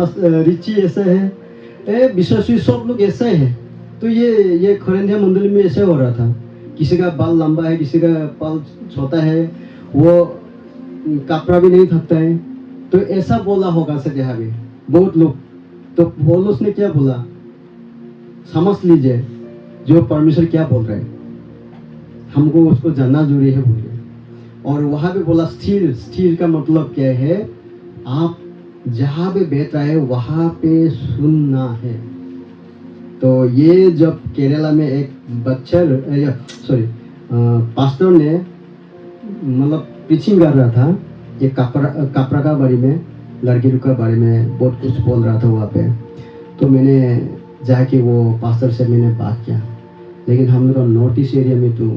Speaker 3: रिची ऐसा है, विश्वासी सब लोग ऐसा है। तो ये कोरिन्थिया मंडली में ऐसे हो रहा था। किसी का बाल लंबा है, किसी का बाल छोटा है, वो कपड़ा भी नहीं थकता है। तो ऐसा बोला होगा सर यहाँ पे बहुत लोग। तो पौलुस ने क्या बोला, समझ लीजिए जो परमेश्वर क्या बोल रहे हैं, हमको उसको जानना जरूरी है बोलिए। और वहाँ पे बोला स्थिर। स्थिर का मतलब क्या है? आप जहाँ पे बैठ रहे हैं वहाँ पे सुनना है। तो ये जब केरला में एक पास्टर ने मतलब प्रीचिंग कर रहा था, ये कपड़ा का बारे में, लड़की का बारे में बहुत कुछ बोल रहा था वहाँ पे। तो मैंने जाके वो पास्टर से मैंने बात किया, लेकिन हम लोग नॉर्थ ईस्ट एरिया में तो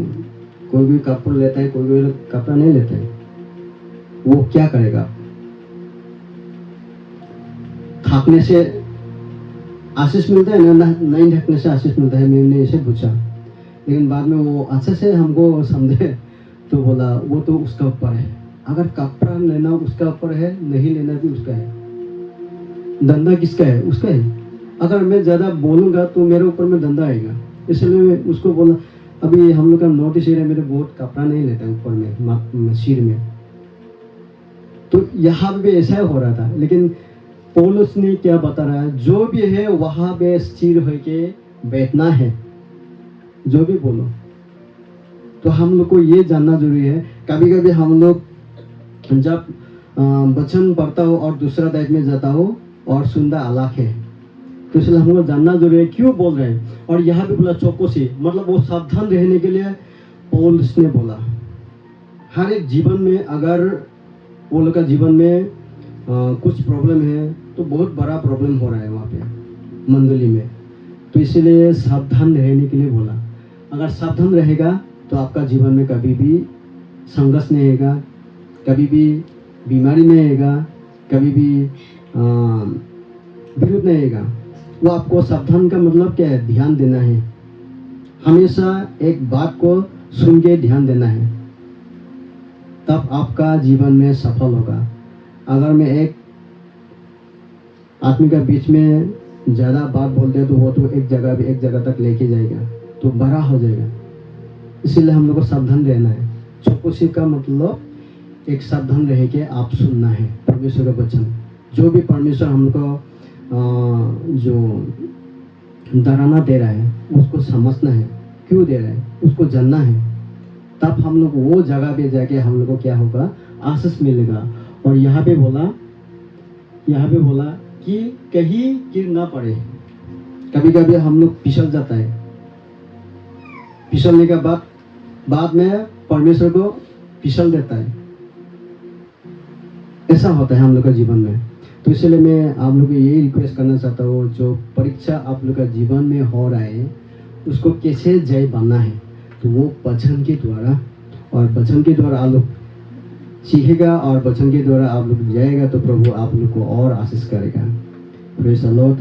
Speaker 3: कोई भी कपड़ा लेता है, कोई भी कपड़ा नहीं लेता है। वो क्या करेगा? थकने से आशीष मिलता है ना, नहीं ढकने से आशीष मिलता है। मैंने इसे पूछा, लेकिन बाद में वो अच्छे से हमको समझे तो बोला वो तो उसका ऊपर है। अगर कपड़ा लेना उसका ऊपर है, नहीं लेना भी उसका है। धंधा किसका है? उसका है। अगर मैं ज़्यादा बोलूँगा तो मेरे ऊपर में धंधा आएगा। इसलिए मैं उसको बोला, अभी हम लोग का नॉर्थ ईस्ट एरिया में बहुत कपड़ा नहीं लेता है ऊपर में, सिर में। तो यहाँ पे ऐसा हो रहा था। लेकिन पौलुस ने क्या बता रहा है, जो भी है वहाँ पे स्थिर होके बैठना है, जो भी बोलो। तो हम लोग को ये जानना जरूरी है। कभी कभी हम लोग जब वचन पढ़ता हो और दूसरा टाइप में जाता हो और सुनता अलग है, तो इसलिए हमको जानना जरूरी है क्यों बोल रहे हैं। और यहाँ पे बोला चौकसी, मतलब वो सावधान रहने के लिए पौलुस ने बोला। हर एक जीवन में अगर वो लोग का जीवन में कुछ प्रॉब्लम है तो बहुत बड़ा प्रॉब्लम हो रहा है वहाँ पे मंडली में, तो इसीलिए सावधान रहने के लिए बोला। अगर सावधान रहेगा तो आपका जीवन में कभी भी संघर्ष नहीं आएगा, कभी भी बीमारी नहीं आएगा, कभी भी विरोध नहीं आएगा। वो आपको सावधान का मतलब क्या है? ध्यान देना है। हमेशा एक बात को सुन के ध्यान देना है, तब आपका जीवन में सफल होगा। अगर मैं एक आदमी का बीच में ज़्यादा बात बोलते तो वो तो एक जगह तक लेके जाएगा, तो बड़ा हो जाएगा। इसीलिए हम लोग को सावधान रहना है। चौकसी का मतलब एक सावधान रह के आप सुनना है परमेश्वर का वचन। जो भी परमेश्वर हमको जो डराना दे रहा है उसको समझना है, क्यों दे रहा है उसको जानना है। तब हम लोग वो जगह पे जाके हम लोग को क्या होगा? आशीष मिलेगा। और यहाँ पे बोला कि कहीं गिर ना पड़े। कभी कभी हम लोग फिसल जाता है, फिसलने के बाद में परमेश्वर को फिसल देता है। ऐसा होता है हम लोग का जीवन में। तो इसलिए मैं आप लोग को यही रिक्वेस्ट करना चाहता हूँ, जो परीक्षा आप लोग का जीवन में हो रहा है उसको कैसे जय बनना है, तो वो वचन के द्वारा, और वचन के द्वारा आप लोग सीखेगा और वचन के द्वारा आप लोग जाएगा तो प्रभु आप लोग को और आशीष करेगा। Praise the Lord.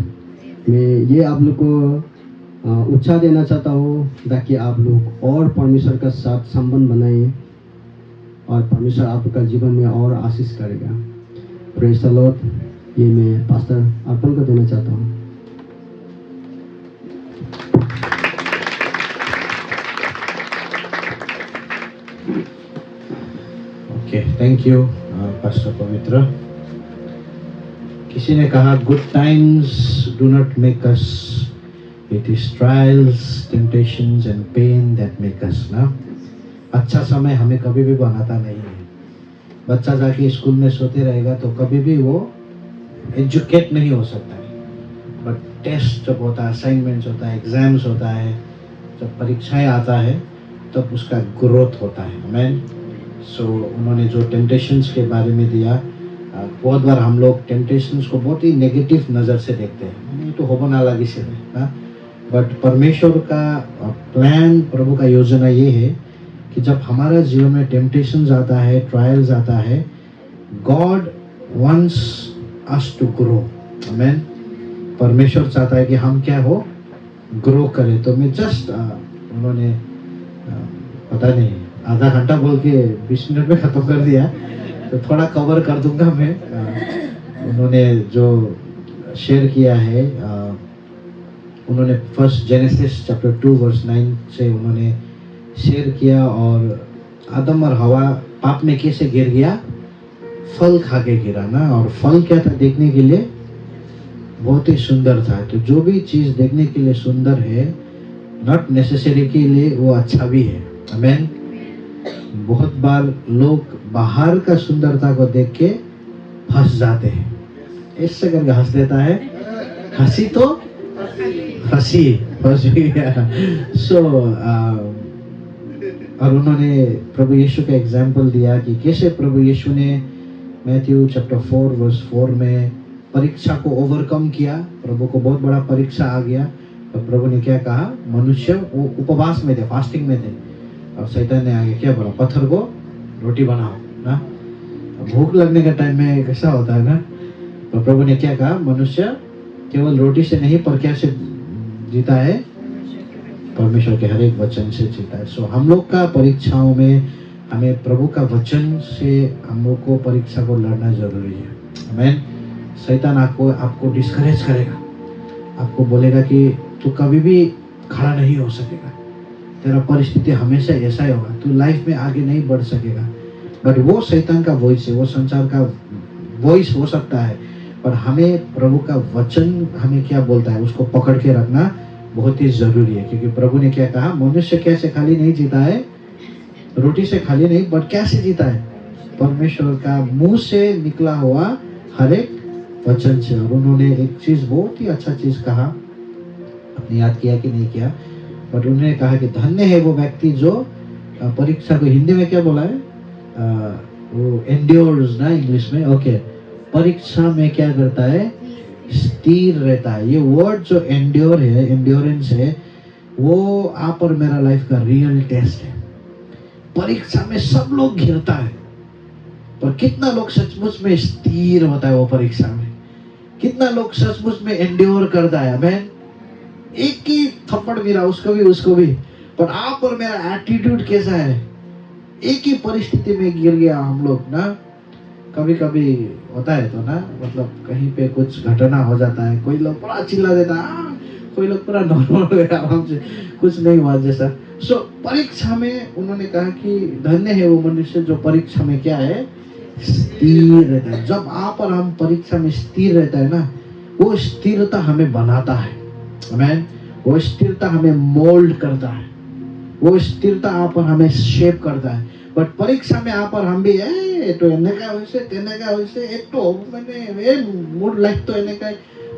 Speaker 3: मैं ये आप लोग को उत्साह देना चाहता हूँ ताकि आप लोग और परमेश्वर का साथ संबंध बनाएं और परमेश्वर आपका जीवन में और आशीष करेगा। Praise the Lord. ये मैं पास्टर अर्पण को देना चाहता हूँ।
Speaker 1: ओके, थैंक यू पास्टर पवित्र। किसी ने कहा good times do not make us, it is trials, temptations and pain that make us ना। अच्छा समय हमें कभी भी बनाता नहीं है। बच्चा जाके स्कूल में सोते रहेगा तो कभी भी वो एजुकेट नहीं हो सकता है। बट टेस्ट जब होता है, असाइनमेंट्स होता है, एग्जाम्स होता है, जब परीक्षाएं आता है तब उसका ग्रोथ होता है। आमीन। सो उन्होंने जो टेम्पटेशंस के बारे में दिया, बहुत बार हम लोग टेम्पटेशंस को बहुत ही नेगेटिव नज़र से देखते हैं, ये तो होबो ना लगी से ना। बट परमेश्वर का प्लान, प्रभु का योजना ये है कि जब हमारा जीवन में टेम्पटेशंस आता है, ट्रायल्स आता है, God wants us to grow. आमीन। परमेश्वर चाहता है कि हम क्या हो, ग्रो करें। तो मैं जस्ट उन्होंने पता नहीं आधा घंटा बोल के 20 मिनट में ख़त्म कर दिया, तो थोड़ा कवर कर दूंगा मैं। उन्होंने जो शेयर किया है, उन्होंने फर्स्ट जेनेसिस चैप्टर 2 वर्स 9 से उन्होंने शेयर किया, और आदम और हवा पाप में कैसे गिर गया, फल खा के गिरा ना। और फल क्या था देखने के लिए, बहुत ही सुंदर था। तो जो भी चीज़ देखने के लिए सुंदर है, नॉट नेसेसरी के लिए वो अच्छा भी है। आमीन। बहुत बार लोग बाहर का सुंदरता को देख के फंस जाते हैं। इससे करके हंस देता है, हंसी तो हंसी फंस गया। सो और उन्होंने प्रभु यीशु का एग्जाम्पल दिया कि कैसे प्रभु यीशु ने मैथ्यू चैप्टर 4 वर्स 4 में परीक्षा को ओवरकम किया। प्रभु को बहुत बड़ा परीक्षा आ गया, तो प्रभु ने क्या कहा, मनुष्य वो उपवास में थे, फास्टिंग में थे, और शैतान ने आगे क्या बोला, पत्थर को रोटी बनाओ ना। भूख लगने का टाइम में कैसा होता है ना। तो प्रभु ने क्या कहा, मनुष्य केवल रोटी से नहीं पर क्या से जीता है, परमेश्वर के हर एक वचन से जीता है। सो हम लोग का परीक्षाओं में हमें प्रभु का वचन से हम लोग को परीक्षा को लड़ना जरूरी है। आमीन। शैतान आपको डिस्करेज करेगा, आपको बोलेगा कि तू कभी भी खड़ा नहीं हो सकेगा, तेरा परिस्थिति हमेशा ऐसा ही होगा, तू लाइफ में आगे नहीं बढ़ सकेगा। बट वो शैतान का वॉइस है, वो संसार का वॉइस हो सकता है, पर हमें प्रभु का वचन हमें क्या बोलता है उसको पकड़ के रखना बहुत ही जरूरी है। क्योंकि प्रभु ने क्या कहा, मनुष्य कैसे खाली नहीं जीता है, रोटी से खाली नहीं, बट कैसे जीता है, परमेश्वर का मुंह से निकला हुआ हर एक वचन से। और उन्होंने एक चीज बहुत ही अच्छा चीज कहा, आपने याद किया कि नहीं किया, बट उन्होंने कहा कि धन्य है वो व्यक्ति जो परीक्षा को, हिंदी में क्या बोला है, वो एंड्योर्स ना इंग्लिश में, ओके, परीक्षा में क्या करता है, स्थिर रहता है। ये वर्ड जो एंड्योर है, एंड्योरेंस है, वो आप और मेरा लाइफ का रियल टेस्ट है। परीक्षा में सब लोग घिरता है, पर कितना लोग सचमुच में स्थिर होता है वो परीक्षा में, कितना लोग सचमुच में एंड्योर करता है। मैं एक ही थप्पड़ मिला उसको भी, पर आप और मेरा एटीट्यूड कैसा है, एक ही परिस्थिति में गिर गया हम लोग ना। कभी कभी होता है तो ना, मतलब कहीं पे कुछ घटना हो जाता है, कोई लोग पूरा चिल्ला देता है, कोई लोग पूरा नॉर्मल आराम से कुछ नहीं हुआ जैसा। सो परीक्षा में उन्होंने कहा कि धन्य है वो मनुष्य जो परीक्षा में क्या है, स्थिर रहता है। जब आप और हम परीक्षा में स्थिर रहता है ना, वो स्थिरता हमें बनाता है। आमीन। वो स्थिरता हमें मोल्ड करता है, वो स्थिरता आप और हमें शेप करता है। बट परीक्षा में आप और हम भी तो एने का वैसे तेने का वैसे, एक तो मैंने मूड लाइफ तो एने का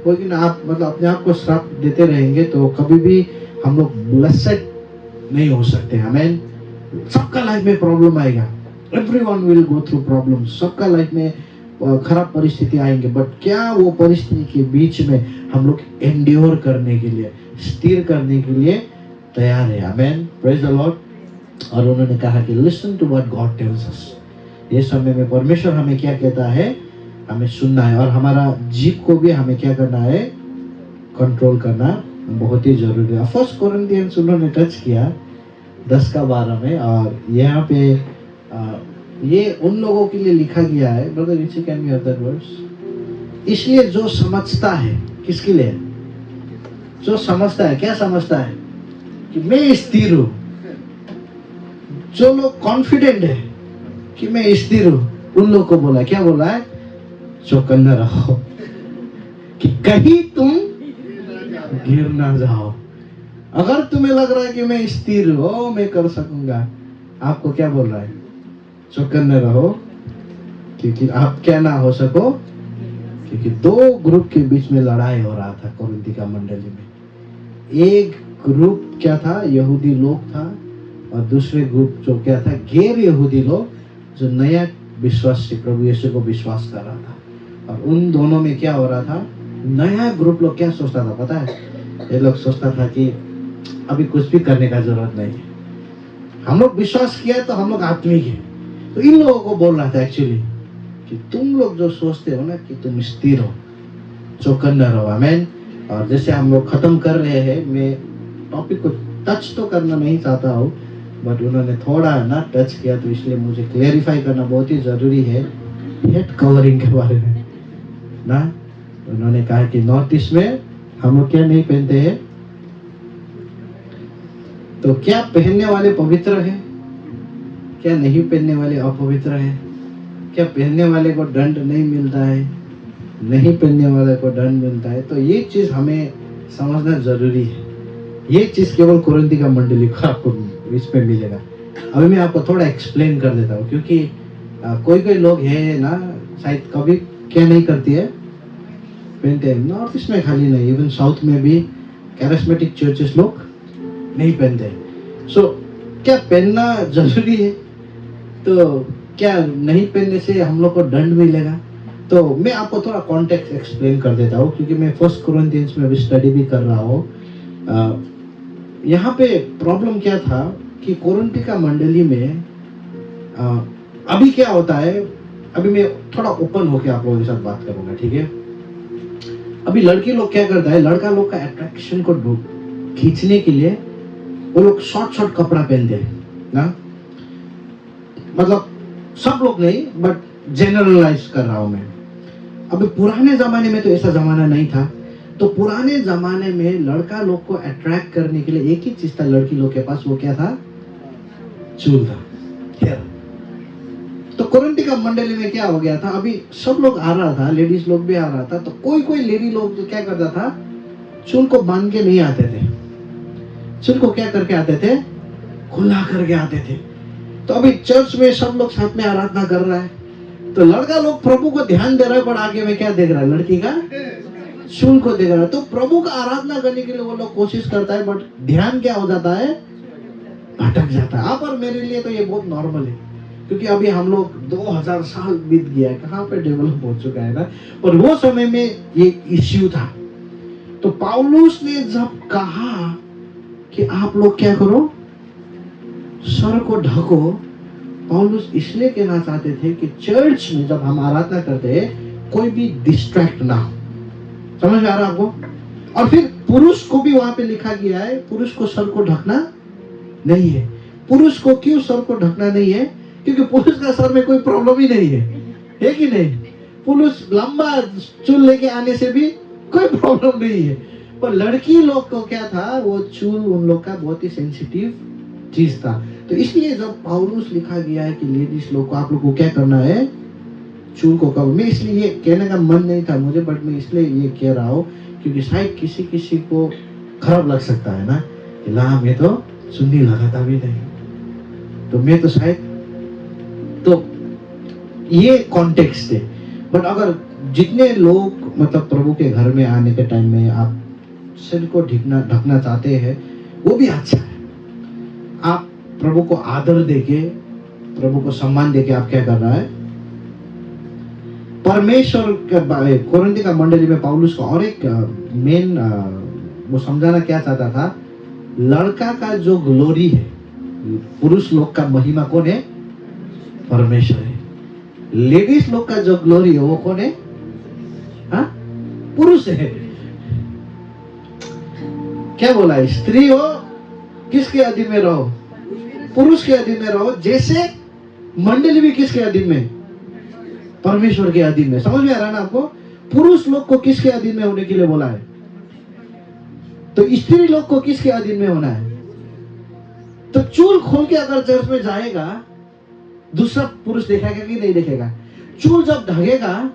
Speaker 1: होगी ना, आप मतलब अपने आप को श्राप देते रहेंगे तो कभी भी हम लोग ब्लेसेड नहीं हो सकते। आमीन। सबका लाइफ में प्रॉब्लम आएगा, everyone will go through problem, सबका लाइफ में खराब परिस्थिति आएंगे, बट क्या वो परिस्थिति के बीच में हम लोग एंड्योर करने के लिए, स्थिर करने के लिए तैयार है। आमीन। Praise the Lord. और उन्होंने कहा कि listen to what God tells us. ये समय में परमेश्वर हमें क्या कहता है, हमें सुनना है, और हमारा जीभ को भी हमें क्या करना है, कंट्रोल करना बहुत ही जरूरी है। फर्स्ट कोरिन्थियंस उन्होंने टच किया 10:12 में, और यहाँ पे ये उन लोगों के लिए लिखा गया है। Brother Richie can be other words. इसलिए जो समझता है, किसके लिए, जो समझता है, क्या समझता है कि मैं स्थिर हूं, जो लोग कॉन्फिडेंट है कि मैं स्थिर हूं, उन लोग को बोला, क्या बोला है? चौकन्ना रहो कि कहीं तुम गिर ना जाओ। अगर तुम्हें लग रहा है कि मैं स्थिर हूं, मैं कर सकूंगा, आपको क्या बोल रहा है? चौकन्ना रहो, क्योंकि आप क्या ना हो सको। क्योंकि दो ग्रुप के बीच में लड़ाई हो रहा था कोरिन्थी का मंडली में। एक ग्रुप क्या था? यहूदी लोग था, और दूसरे ग्रुप जो क्या था? गैर यहूदी लोग, जो नया विश्वासी प्रभु यीशु को विश्वास कर रहा था। और उन दोनों में क्या हो रहा था? नया ग्रुप लोग क्या सोचता था पता है? ये लोग सोचता था कि अभी कुछ भी करने का जरूरत नहीं है, हम लोग विश्वास किया है तो हम लोग आत्मिक है। तो इन लोगों को बोल रहा था एक्चुअली कि तुम लोग जो सोचते हो ना कि तुम स्थिर हो, चौकन्ना रहो। आमेन। और जैसे हम लोग खत्म कर रहे हैं, मैं टॉपिक को टच तो करना नहीं चाहता हूँ, बट उन्होंने थोड़ा ना टच किया, तो इसलिए मुझे क्लेरिफाई करना बहुत ही जरूरी है हेड कवरिंग के बारे में ना। उन्होंने कहा कि नॉर्थ ईस्ट में हम लोग क्या नहीं पहनते हैं, तो क्या पहनने वाले पवित्र है, क्या नहीं पहनने वाले अपवित्र है, क्या पहनने वाले को दंड नहीं मिलता है, नहीं पहनने वाले को दंड मिलता है। तो ये चीज हमें समझना जरूरी है। ये चीज केवल कोरिन्थी का मंडली को आपको इसमें मिलेगा। अभी मैं आपको थोड़ा एक्सप्लेन कर देता हूँ, क्योंकि कोई कोई लोग है ना, शायद कभी क्या नहीं करती है, पहनते हैं। नॉर्थ ईस्ट में खाली नहीं, इवन साउथ में भी कैरिस्मेटिक चर्चेस लोग नहीं पहनते। सो क्या पहनना जरूरी है? तो क्या नहीं पहनने से हम लोग को दंड मिलेगा? तो मैं आपको थोड़ा कॉन्टेक्स्ट एक्सप्लेन कर देता हूँ, क्योंकि मैं फर्स्ट कोरिन्थियंस में अभी स्टडी भी कर रहा हूँ। यहाँ पे प्रॉब्लम क्या था कि कोरिन्थी का मंडली में अभी क्या होता है, अभी मैं थोड़ा ओपन होके आप लोगों के साथ बात करूंगा, ठीक है? अभी लड़की लोग क्या करता है, लड़का लोग का अट्रैक्शन को खींचने के लिए वो लोग शॉर्ट शॉर्ट कपड़ा पहनते हैं ना। मतलब सब लोग नहीं, बट जनरलाइज कर रहा हूं मैं। अभी पुराने जमाने में तो ऐसा जमाना नहीं था। तो पुराने जमाने में लड़का लोग को अट्रैक्ट करने के लिए एक ही चीज था लड़की लोग के पास, वो क्या था? चूल था, हेयर। तो कोरिन्थी का मंडली में क्या हो गया था, अभी सब लोग आ रहा था, लेडीज लोग भी आ रहा था। तो कोई कोई लेडी लोग तो क्या करता था, चूल को बांध के नहीं आते थे, चूल को क्या करके आते थे? खुला करके आते थे। तो अभी चर्च में सब लोग साथ में आराधना कर रहा है, तो लड़का लोग प्रभु को ध्यान दे रहा है, पर आगे में क्या देख रहा है? लड़की का चूल को देख रहा है। तो प्रभु का आराधना करने के लिए वो लोग कोशिश करता है, बट ध्यान क्या हो जाता है? भटक जाता है। आप और मेरे लिए तो ये बहुत नॉर्मल है, क्योंकि अभी हम लोग 2000 साल बीत गया है, कहाँ पे डेवलप हो चुका है ना। और वो समय में ये इश्यू था। तो पौलुस ने जब कहा कि आप लोग क्या करो, सर को ढको, पौलुस इसलिए कहना चाहते थे कि चर्च में जब हम आराधना करते हैं कोई भी डिस्ट्रैक्ट ना हो। समझ में आ रहा है आपको? और फिर पुरुष को भी वहां पे लिखा गया है, पुरुष को सर को ढकना नहीं है। पुरुष को क्यों सर को ढकना नहीं है? क्योंकि पुरुष का सर में कोई प्रॉब्लम ही नहीं है कि नहीं? पुरुष लंबा चूल लेके आने से भी कोई प्रॉब्लम नहीं है। पर लड़की लोग को क्या था, वो चूल उन लोग का बहुत ही सेंसिटिव चीज था। तो इसलिए जब पौलुस लिखा गया है कि लेडीज लोग को आप लोग को क्या करना है, चूल को कवर। मैं इसलिए ये कहने का मन नहीं था मुझे, बट मैं इसलिए ये कह रहा हूँ क्योंकि शायद किसी किसी को खराब लग सकता है ना कि ला मैं तो चुन्नी लगाता भी नहीं, तो मैं तो शायद, तो ये कॉन्टेक्स्ट है। बट अगर जितने लोग मतलब प्रभु के घर में आने के टाइम में आप सिर को ढकना चाहते हैं, वो भी अच्छा है। आप प्रभु को आदर देके, प्रभु को सम्मान देके आप क्या कर रहा है? परमेश्वर के कोरिन्थी का मंडली में पौलुस को और एक मेन वो समझाना क्या चाहता था, लड़का का जो ग्लोरी है, पुरुष लोग का महिमा कौन है? परमेश्वर है। लेडीज लोग का जो ग्लोरी है वो कौन है? हाँ, पुरुष है। क्या बोला है? स्त्री हो किसके अधीन में रहो? पुरुष के अधीन में रहो। जैसे मंडली भी किसके अधीन में? परमेश्वर के अधीन में। समझ में आ रहा है ना आपको? पुरुष लोग को किसके अधीन में होने के लिए बोला है? तो स्त्री लोग को किसके अधीन में होना है? तो चूल खोल के अगर चर्च में जाएगा दूसरा पुरुष देखेगा कि नहीं देखेगा? चूल जब ढकेगा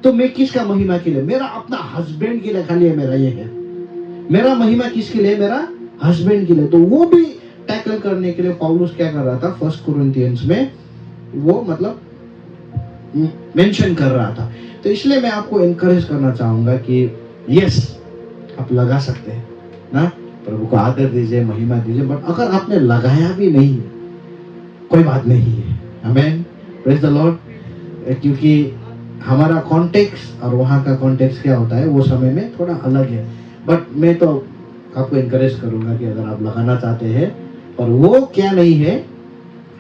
Speaker 1: तो मैं किसका महिमा के लिए? मेरा अपना हस्बैंड के लिए खाली है, मेरा ये है। मेरा महिमा किसके लिए? मेरा हस्बैंड के लिए। तो वो भी टैकल करने के लिए पौलुस क्या कर रहा था? 1 कोरिन्थियंस में वो मतलब मेंशन कर रहा था। तो इसलिए मैं आपको एनकरेज करना चाहूंगा कि यस, आप लगा सकते हैं ना, प्रभु को आदर दीजिए, महिमा दीजिए। बट अगर आपने लगाया भी नहीं, कोई बात नहीं है। Amen, praise the Lord. क्योंकि हमारा कॉन्टेक्स्ट और वहाँ का कॉन्टेक्स्ट क्या होता है वो समय में थोड़ा अलग है। बट मैं तो आपको एनकरेज करूंगा कि अगर आप लगाना चाहते हैं, और वो क्या नहीं है,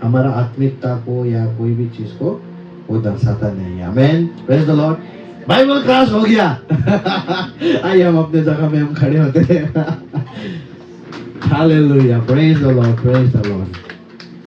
Speaker 1: हमारा आत्मिकता को या कोई भी चीज को वो दर्शाता नहीं है। Amen, praise the lord. Bible class हो गया। आइए हम अपने जगह में हम खड़े होते हैं। Hallelujah, praise the Lord, praise the Lord.